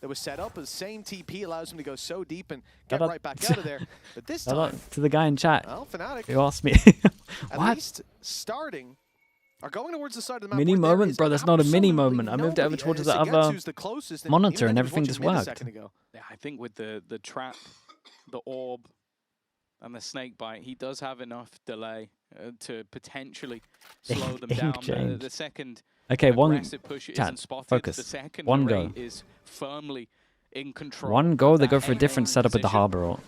that was set up. The same TP allows him to go so deep and get right back out of there. But this time, to the guy in chat, well, FNATIC, who asked me, at least starting, are going towards the side of the map. Mini moment, bro. That's not a mini moment. I moved it over towards the other monitor and everything just worked. Yeah, I think with the trap, the orb, and the snake bite, he does have enough delay to potentially slow them down. The second aggressive push isn't spotted. Focus. The second One go. is firmly in control. One go, they go for a different setup with the Harbor ult.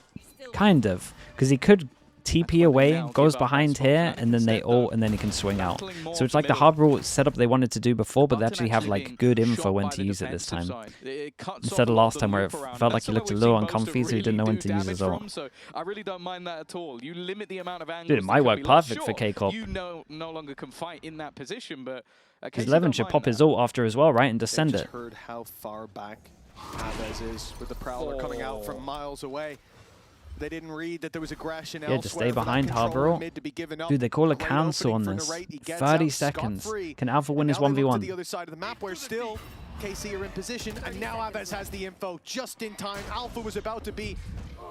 Kind of. Because he could TP away, goes behind here, and then they ult, and then he can swing out. So it's like the Harbor ult setup they wanted to do before, but they actually have like good info when to use it this time. Instead of last time where it felt like he looked a little uncomfy, so he didn't know when to use his ult. So I really don't mind that at all. You limit the amount of angles. Dude, it might work perfect for KCORP. You no longer can fight in that position, but because Levin should pop his ult after as well, right, and descend it. Heard how far back Aves is with the Prowler coming out from miles away. They didn't read that there was aggression elsewhere. Yeah, just stay behind Harbor ult. Dude, they call a cancel on this. 30 seconds. Can Alpha win his 1v1? The other side of the map where still KC are in position, and now Aves has the info just in time. Alpha was about to be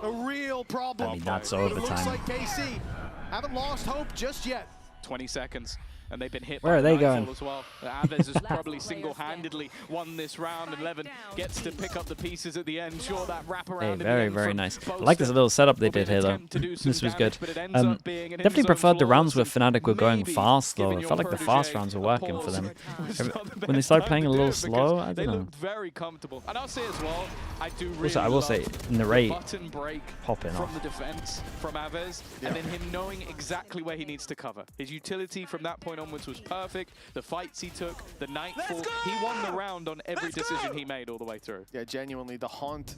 a real problem. I mean, that's overtime. It looks overtime. like KC haven't lost hope just yet. 20 seconds. And they've been hit Where by are they Nightfall going? as well. Aves has probably single-handedly won this round, and Levin gets to pick up the pieces at the end. Sure, that wraparound. Hey, very nice. I like this little setup they did here, though. This was good. Definitely preferred the rounds where FNATIC were going fast, though. It felt like the fast rounds were working for them. When they started playing a little slow, I don't know. They looked very comfortable. And I'll say as well, I do really Also, I will say, Narrate button break popping from off. the defense from Aves, and then him knowing exactly where he needs to cover. His utility from that point onwards was perfect. The fights he took, the Nightfall, he won the round on every decision he made all the way through. Yeah, genuinely, the Haunt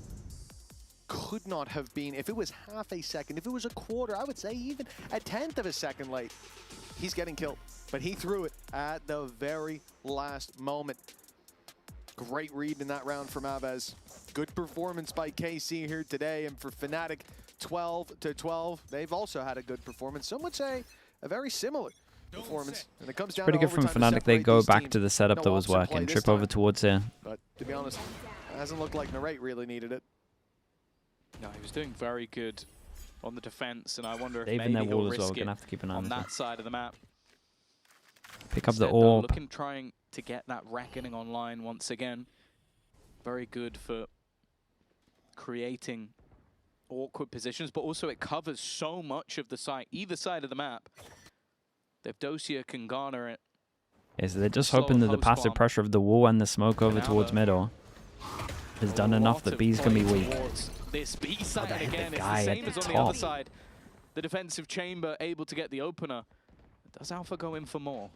could not have been, if it was half a second, if it was a quarter, I would say even a 1/10 of a second late, he's getting killed. But he threw it at the very last moment. Great read in that round from Abez. Good performance by KC here today, and for FNATIC, 12-12. They've also had a good performance. Some would say a very similar performance. And it comes down Pretty to good from overtime to FNATIC. They separate go these back teams. to the setup No that was option play working. this Trip time. over towards here. But to be honest, it hasn't looked like Narrate really needed it. No, he was doing very good on the defense, and I wonder if They've in maybe their wall he'll as well. risk Gonna it have to keep an eye on on this that one. side of the map. Pick up the Instead, though, orb. trying to get that reckoning online once again. Very good for creating awkward positions, but also it covers so much of the site, either side of the map. If Dosia can garner it. Yeah, so they're just Slow hoping that the post passive bomb. pressure of the wall and the smoke over now towards the- middle has done enough that B's going to be weak. This B side, they hit the again, it's guy the at same the as on the top. other side. The defensive chamber able to get the opener. Does Alpha go in for more?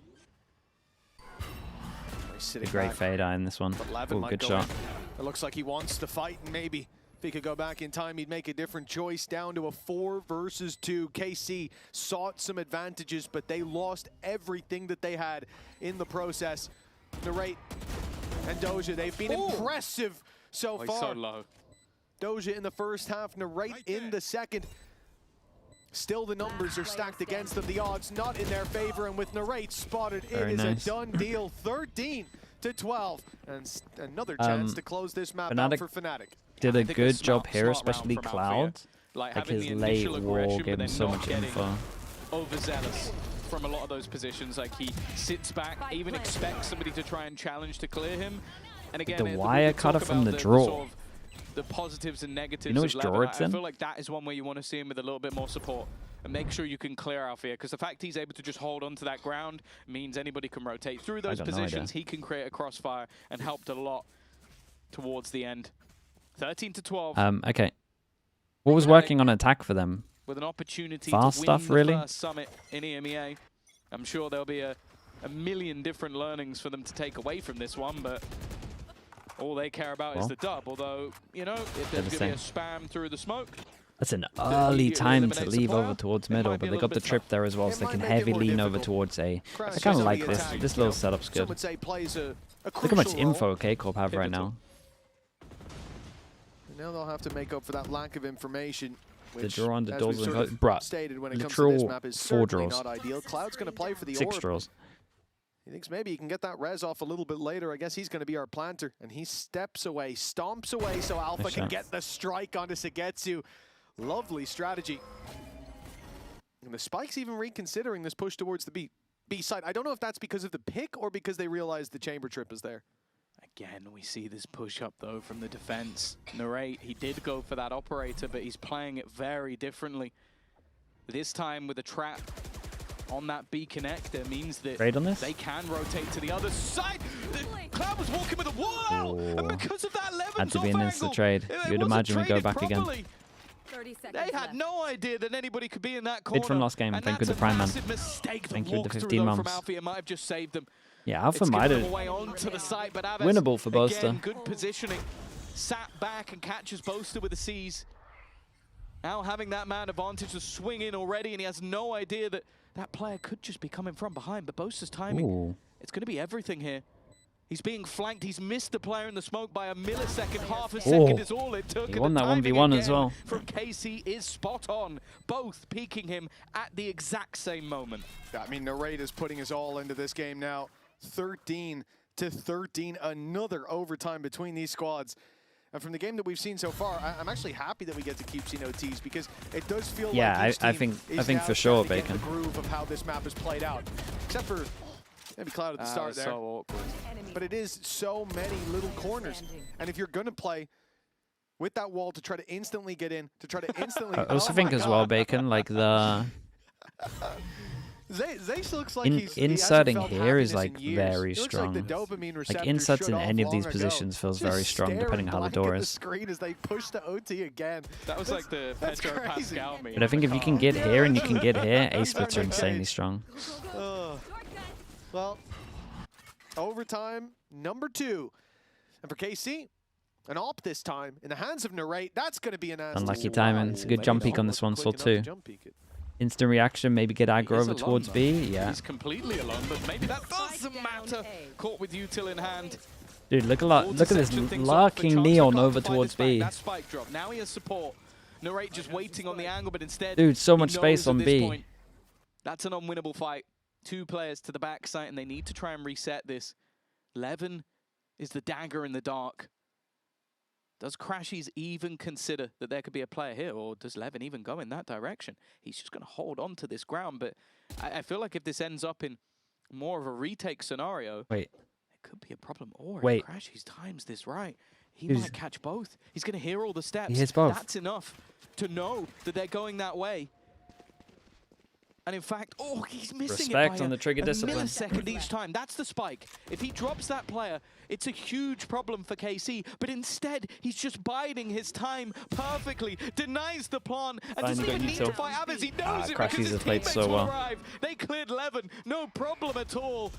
A great fade eye in this one. But Lavin Ooh, might good go shot. in. It looks like he wants to fight, and maybe if he could go back in time, he'd make a different choice. Down to a 4 versus 2. KC sought some advantages, but they lost everything that they had in the process. Narrate and Doja, they've been impressive so He's far. so low. Doja in the first half, Narrate in the second. Still the numbers are stacked against them, the odds not in their favor, and with Narrate spotted, Very it is nice. a done deal, 13-12. And another chance to close this map out FNATIC for FNATIC. did a think good a job smart here, round especially from Alpha, Cloud. Like Like having his the late initial wall aggression, gave but him then so not much getting info. overzealous from a lot of those positions. Like he sits back, even expects somebody to try and challenge to clear him. And again, The we wire could talk cutter from about the draw. sort of the positives and negatives. You know of which Levin. drawer it's I in? feel like that is one where you want to see him with a little bit more support and make sure you can clear Alpha, because the fact he's able to just hold onto that ground means anybody can rotate through those got no positions. idea. He can create a crossfire and helped a lot towards the end. 13-12. Okay. What was working on attack for them? With an opportunity Fast to win stuff, the really? first summit in EMEA. I'm sure there'll be a million different learnings for them to take away from this one, but all they care about is Well, the dub. Although, you know, if they're there's the going to be a same. spam through the smoke, That's an early immediately time to eliminates leave the over player. towards It middle, might be but a they little got the bit trip tough. there as well, so It they might can make it heavy more lean over difficult. towards A. I Crash kind of on like the this. attack, This you know, little setup's Some good. would say plays a Look how much crucial role. info K-Corp have right now. Now they'll have to make up for that lack of information. The Which, draw on the as doors we've and sort of bruh, stated when it comes to this literal map, is 4 certainly draws. not ideal. Cloud's going to play for the 6 orb. draws. He thinks maybe he can get that res off a little bit later. I guess he's going to be our planter. And he steps away, stomps away so Alpha Nice can shot. get the strike onto Sagetsu. Lovely strategy. And the Spike's even reconsidering this push towards the B side. I don't know if that's because of the pick or because they realize the chamber trip is there. again, we see this push up though from the defense. Narrate, he did go for that operator, but he's playing it very differently. This time with a trap on that B connector means that Trade on this? they can rotate to the other side. Cloud was walking with a wall, and because of that Levin's Had to be off an instant angle, trade. it You'd wasn't imagine we go traded back properly. again. 30 seconds They had left. no idea that anybody could be in that corner. Bid from last game. And Thank you, that's the Prime a Man. massive mistake. Thank The you, the walk-through, 15 though, months. from Alfie, it might have just saved them. Yeah, Alpha It's might given them have. away onto the side, but Aves, Winnable for again, Boaster. good positioning. Sat back and catches Boaster with the C's. Now having that man advantage to swing in already, and he has no idea that that player could just be coming from behind. But Boaster's timing, Ooh. it's going to be everything here. He's being flanked. He's missed the player in the smoke by a millisecond. Half a second is all it took. He and won the that timing 1v1 as again well. from KC is spot on. Both peaking him at the exact same moment. Yeah, I mean, Narrate is putting his all into this game now. 13-13, another overtime between these squads. And from the game that we've seen so far, I'm actually happy that we get to keep seeing OTs because it does feel Yeah, like each I team think is now for sure, starting to get Bacon. the groove of how this map is played out. Except for maybe Cloud at the start there. So awkward. But it is so many little corners. And if you're going to play with that wall to try to instantly get in, to try to instantly... I also Oh think my as well, God. Bacon, like the Zace looks like he hasn't inserting felt here is happiness like in years. very It looks strong. Like, the dopamine Like receptors inserts shut in off any of these long ago. positions feels very Just strong, depending how the staring door blank at is. the screen as they push the OT again. That was like the that's Pedro crazy. Pascal meme. But I think if you can get here and you can get here, A splits are insanely strong. Well, overtime number 2. And for KC, An op this time in the hands of Narrate. That's going to be an answer. Unlucky timing. It's a good jump peek on this one, Saw too. It. Instant reaction, maybe get aggro over towards B. Yeah. He's completely alone, but maybe that doesn't matter. Caught with util in hand. Dude, look at this lurking Neon over towards B. That spike drop. Now he has support. Narrate just waiting on the angle, but instead, dude, so much space on B. Point, that's an unwinnable fight. 2 players to the backside, and they need to try and reset this. Levin is the dagger in the dark. Does Crashies even consider that there could be a player here, or does Levin even go in that direction? He's just going to hold on to this ground, but I feel like if this ends up in more of a retake scenario, it could be a problem. Or if Crashies times this right, he might catch both. He's going to hear all the steps. He hits both. That's enough to know that they're going that way. And in fact, he's missing Respect it by on the trigger discipline. millisecond each time. That's the spike. If he drops that player, it's a huge problem for KC. But instead, he's just biding his time perfectly, denies the plant, and doesn't even need to fight others. He knows it because his teammates will arrive. They cleared Levin, no problem at all.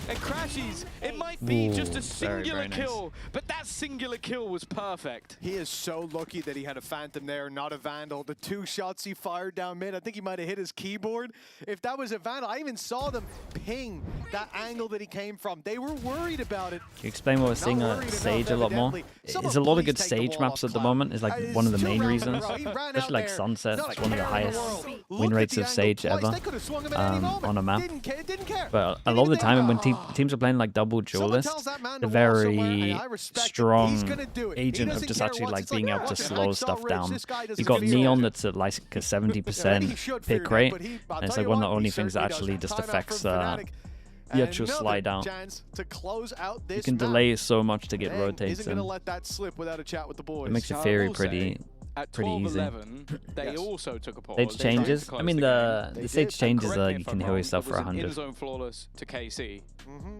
And Crashies, it might be just a singular kill, but that singular kill was perfect. He is so lucky that he had a Phantom there, not a Vandal. The 2 shots he fired down mid, I think he might have hit his keyboard. If that was a Vandal, I even saw them ping that angle that he came from. They were worried about it. Can you explain why we're seeing Sage a lot more? There's a lot of good Sage maps at the moment. Is like one of the main reasons. Especially like Sunset, it's one of the highest win rates of Sage ever on a map. But a lot of the time when teams are playing like double duelist, a very strong agent of just actually like being able to slow stuff down. You got Neon that's at like a 70% pick rate, and it's like one of the only things that actually just affects the actual slide down. You can delay so much to get rotates in. It makes your theory pretty easy. They also took a pause. Stage changes. I mean, the stage changes you can heal yourself for 100. In-zone flawless to KC.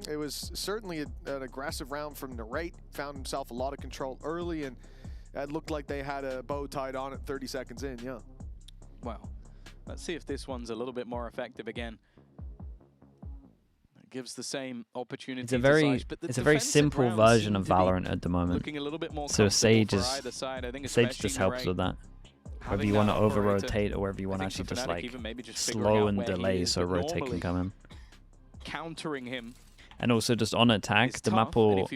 It was certainly an aggressive round from Narrate. Found himself a lot of control early, and it looked like they had a bow tied on it 30 seconds in. Yeah. Well, let's see if this one's a little bit more effective again. Gives the same opportunity. It's a very simple version of Valorant at the moment. So Sage just helps with that. Whether you want to over rotate or whether you want to actually just like slow and delay so rotate can come in. Countering him. And also just on attack, the map will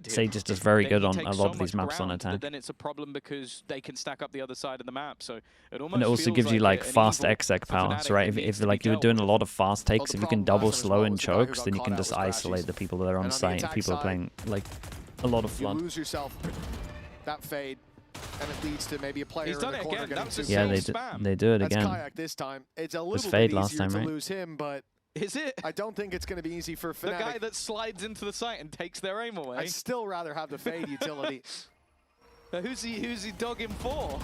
Sage is just very good on a lot of these maps on attack. But then it's a problem because they can stack up the other side of the map. So it almost and it also gives you like fast exec powers, right? If like you're doing a lot of fast takes, if you can double slow and chokes, then you can just isolate the people that are on site. People are playing like a lot of flood. You lose yourself that fade, and it leads to maybe a player in the corner getting yeah, they do it again. Kayak this time. It's a little Fade bit last easier time, to right? lose him, but is it? I don't think it's going to be easy for FNATIC. The guy that slides into the site and takes their aim away. I'd still rather have the fade utility. Who's he dogging for?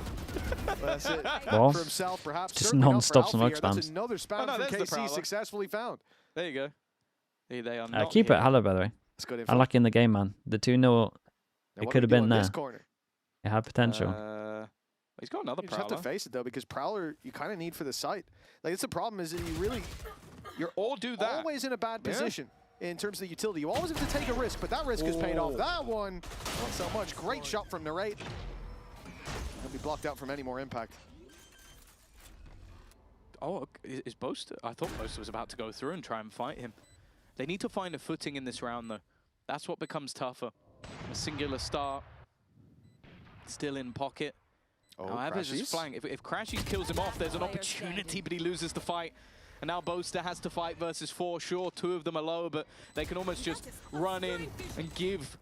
That's it. Well, for himself, perhaps. Just non-stop smoke spams. That's another spam from KC successfully found. There you go. They are not keep here. it hello, by the way. That's good I like in the game, man. The 2-0, it could have been there. It had potential. He's got another You Prowler. just have to face it, though, because Prowler, you kind of need for the site. Like, it's the problem is that you're always in a bad position in terms of the utility. You always have to take a risk, but that risk is paid off. That one, not so much. Great shot from Narrate. He'll be blocked out from any more impact. Oh, is Boaster? I thought Boaster was about to go through and try and fight him. They need to find a footing in this round, though. That's what becomes tougher. A singular start. Still in pocket. However, just flying. If Crashies kills him off, there's an opportunity, but he loses the fight. And now Boaster has to fight versus 4. Sure, 2 of them are low, but they can almost just run in and give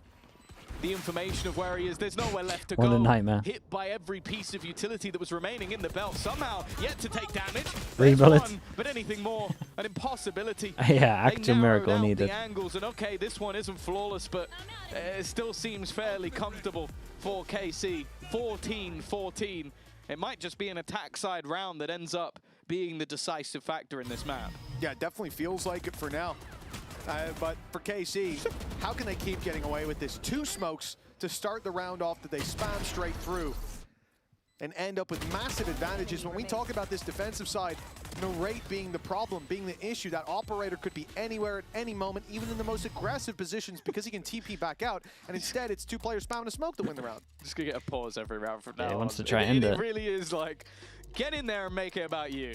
the information of where he is. There's nowhere left to go. What a nightmare. Hit by every piece of utility that was remaining in the belt. Somehow yet to take damage. 3 bullets. One, but anything more, an impossibility. Yeah, actual miracle needed. The angles, and okay, this one isn't flawless, but it still seems fairly comfortable for KC. 14-14. It might just be an attack side round that ends up being the decisive factor in this map. Yeah, it definitely feels like it for now. But for KC, how can they keep getting away with this? 2 smokes to start the round off that they spam straight through. and end up with massive advantages. When we talk about this defensive side, Narrate being the problem, being the issue, that operator could be anywhere at any moment, even in the most aggressive positions, because he can TP back out, and instead it's 2 players spamming a smoke to win the round. Just gonna get a pause every round from now Yeah, he wants on. to try and end it. It really is like, get in there and make it about you.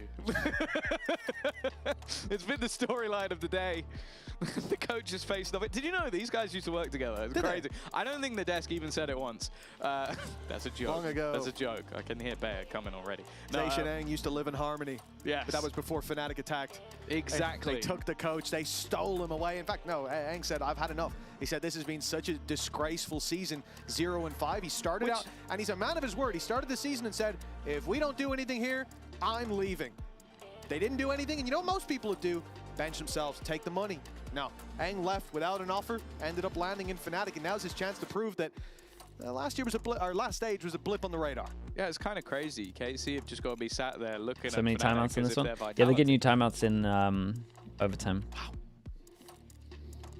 It's been the storyline of the day. The coach is facing off it. Did you know these guys used to work together? It's crazy. I don't think the desk even said it once. That's a joke. Long ago. That's a joke. I can hear Bear coming already. Zay Shenang used to live in harmony. Yes. But that was before FNATIC attacked. Exactly. They took the coach, they stole him away. In fact, no, Aang said, I've had enough. He said, this has been such a disgraceful season, 0-5. He started out, and he's a man of his word. He started the season and said, if we don't do anything here, I'm leaving. They didn't do anything, and you know what most people would do? Bench themselves, take the money. No, Aang left without an offer, ended up landing in FNATIC, and now's his chance to prove that last year was a blip, our last stage was a blip on the radar. Yeah, it's kind of crazy. KC have just got to be sat there looking at So many FNATIC timeouts in as this if one. they're Yeah, they Vitality. get new timeouts in overtime.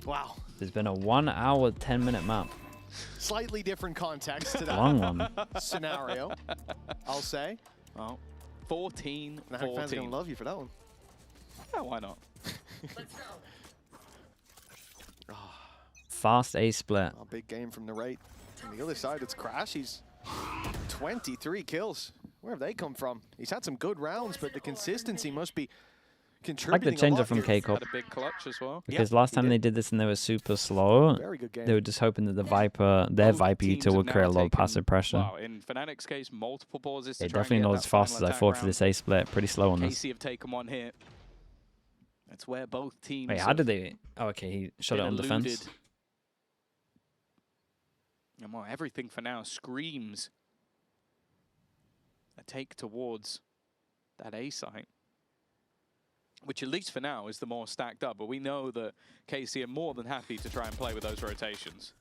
Wow. There's been a 1 hour, 10-minute map. Slightly different context to that Long one. scenario, I'll say. Oh, 14-14. FNATIC fans are going to love you for that one. Yeah, why not? Fast A split. A big game from Narrate. On the other side, it's Crash. He's 23 kills. Where have they come from? He's had some good rounds, but the consistency must be I like contributing the change a up from lot here. KCORP. Had a big clutch as well. Because last time they did this and they were super slow, Very good game. they were just hoping that the Viper, their Viper Teams util have would now create a lot of taken, passive pressure. Wow, in FNATIC's case, multiple pauses to They try and definitely get not that as fast as final I attack thought for round. this A split. Pretty slow on this. KC have taken one hit. That's where both teams. Wait, how did they? Oh, okay, he shot it on defense. And well, everything for now screams a take towards that A site, which at least for now is the more stacked up. But we know that KC are more than happy to try and play with those rotations.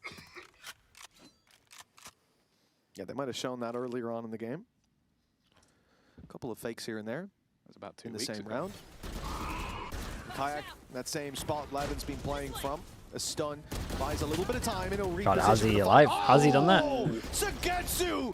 Yeah, they might have shown that earlier on in the game. A couple of fakes here and there. That was about 2 in the weeks same ago. round. Kayak, that same spot Levin's been playing from. A stun, buys a little bit of time, and he'll reposition. God, how's he the alive? fight. How's he done that? Sugetsu!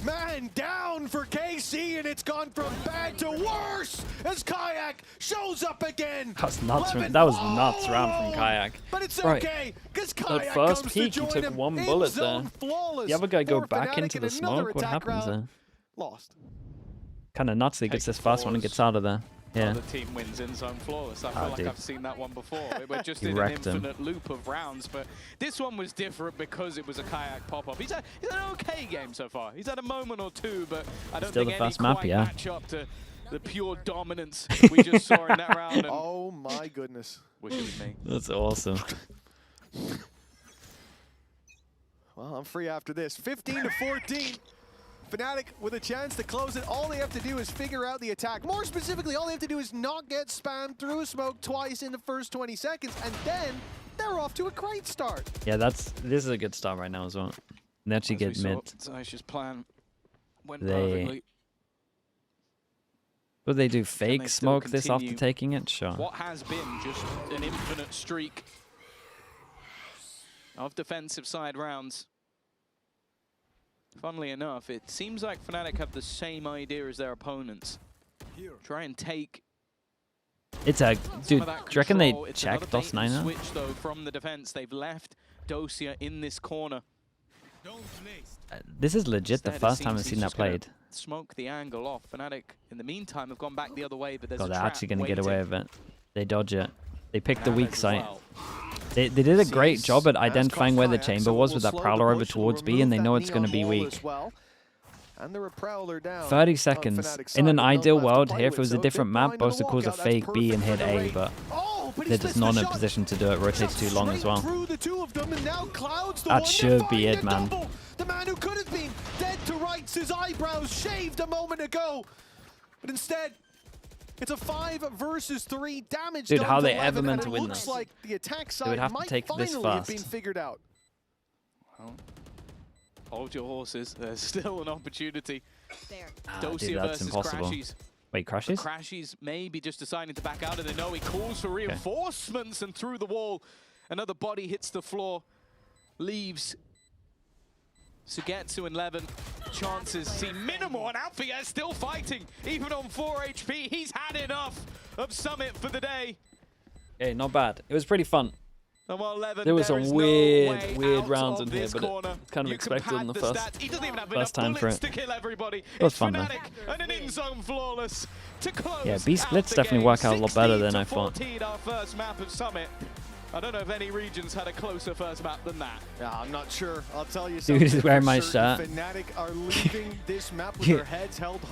Man down for KC, and it's gone from bad to worse as Kayak shows up again. That was nuts. That was nuts round from Kayak. But it's Right. okay, because That Kayak first comes peek, to he join took him one in bullet there. zone, flawless. The other guy go For back FNATIC into in the another smoke. What attack happens round. there? Lost. Kind of nuts. He gets this first one and gets out of there. Yeah. The team wins in zone flawless. I feel like dude. I've seen that one before. We're just He in an wrecked him. infinite loop of rounds, but this one was different because it was a Kayak pop-up. He's had an okay game so far. He's had a moment or two, but I don't Still think the any first map, quite yeah. match up to the pure dominance we just saw in that round. And Oh my goodness. wish it was me. That's awesome. Well, I'm free after this. 15-14. FNATIC with a chance to close it. All they have to do is figure out the attack. More specifically, all they have to do is not get spammed through a smoke twice in the first 20 seconds, and then they're off to a great start. Yeah, this is a good start right now as well. They actually get mid. Zaish's plan went They- perfectly. Would they do fake they still smoke this after continue taking it? Sure. What has been just an infinite streak of defensive side rounds. Funnily enough, it seems like FNATIC have the same idea as their opponents. Try and take It's a some dude. of that Do you reckon they control. It's checked another bait and DOS9? switch though from the defense. They've left Dosia in this corner. This is legit the Instead, it first time seems I've seen he's that just gonna played. Smoke the angle off. FNATIC, in the meantime, have gone back the other way, but there's God, a they're trap actually going to get away waiting. with it. They dodge it. They pick the Now weak as site. well. They did a great Sees job at as identifying where the Kayak, chamber so was we'll with that slow the prowler over push, we'll towards B, and remove they know that it's going to be neon wall weak. as well. And the prowler down 30 on seconds. FNATIC In an side, no ideal left to world play here, if with, it was a so different they're map, blind on Bosa the calls a walkout. That's fake B and perfect hit for A, Narrate. but Oh, but he they're just missed not the in a shot. position to do it. Rotates too long as Straight well. through the two of them, and now Cloud's the That one should to be find it, a man. double. The man who could have been dead to rights, his eyebrows shaved a moment ago. But instead, it's a 5 versus 3 damage. Dude, done how to they ever Levin, meant and to it win looks this? like the attack would side have to might take this finally have fast. been figured out. Well, hold your horses. There's still an opportunity. There. Dosia dude, that's versus impossible. Crashies. Wait, crashes? Crashies maybe just deciding to back out, and they know he calls for reinforcements, and through the wall, another body hits the floor, leaves Sugetsu and Levin chances seem minimal, and Alfie is still fighting, even on 4 HP. He's had enough of Summit for the day. Okay, not bad. It was pretty fun. Number 11, There was some is no weird way out rounds of in here, this but corner. it's kind of You can expected in pad the stats. He doesn't even have enough time for bullets it. to kill everybody. It was It's fun, though. FNATIC and an in-zone flawless to close Yeah, B splits out the definitely game. work out a lot better than I 16 thought. to 14, our first map of Summit. I don't know if any regions had a closer first map than that. Yeah, I'm not sure. I'll tell you Dude something. is wearing for my certain. shirt. FNATIC are leaving this map with their heads held high.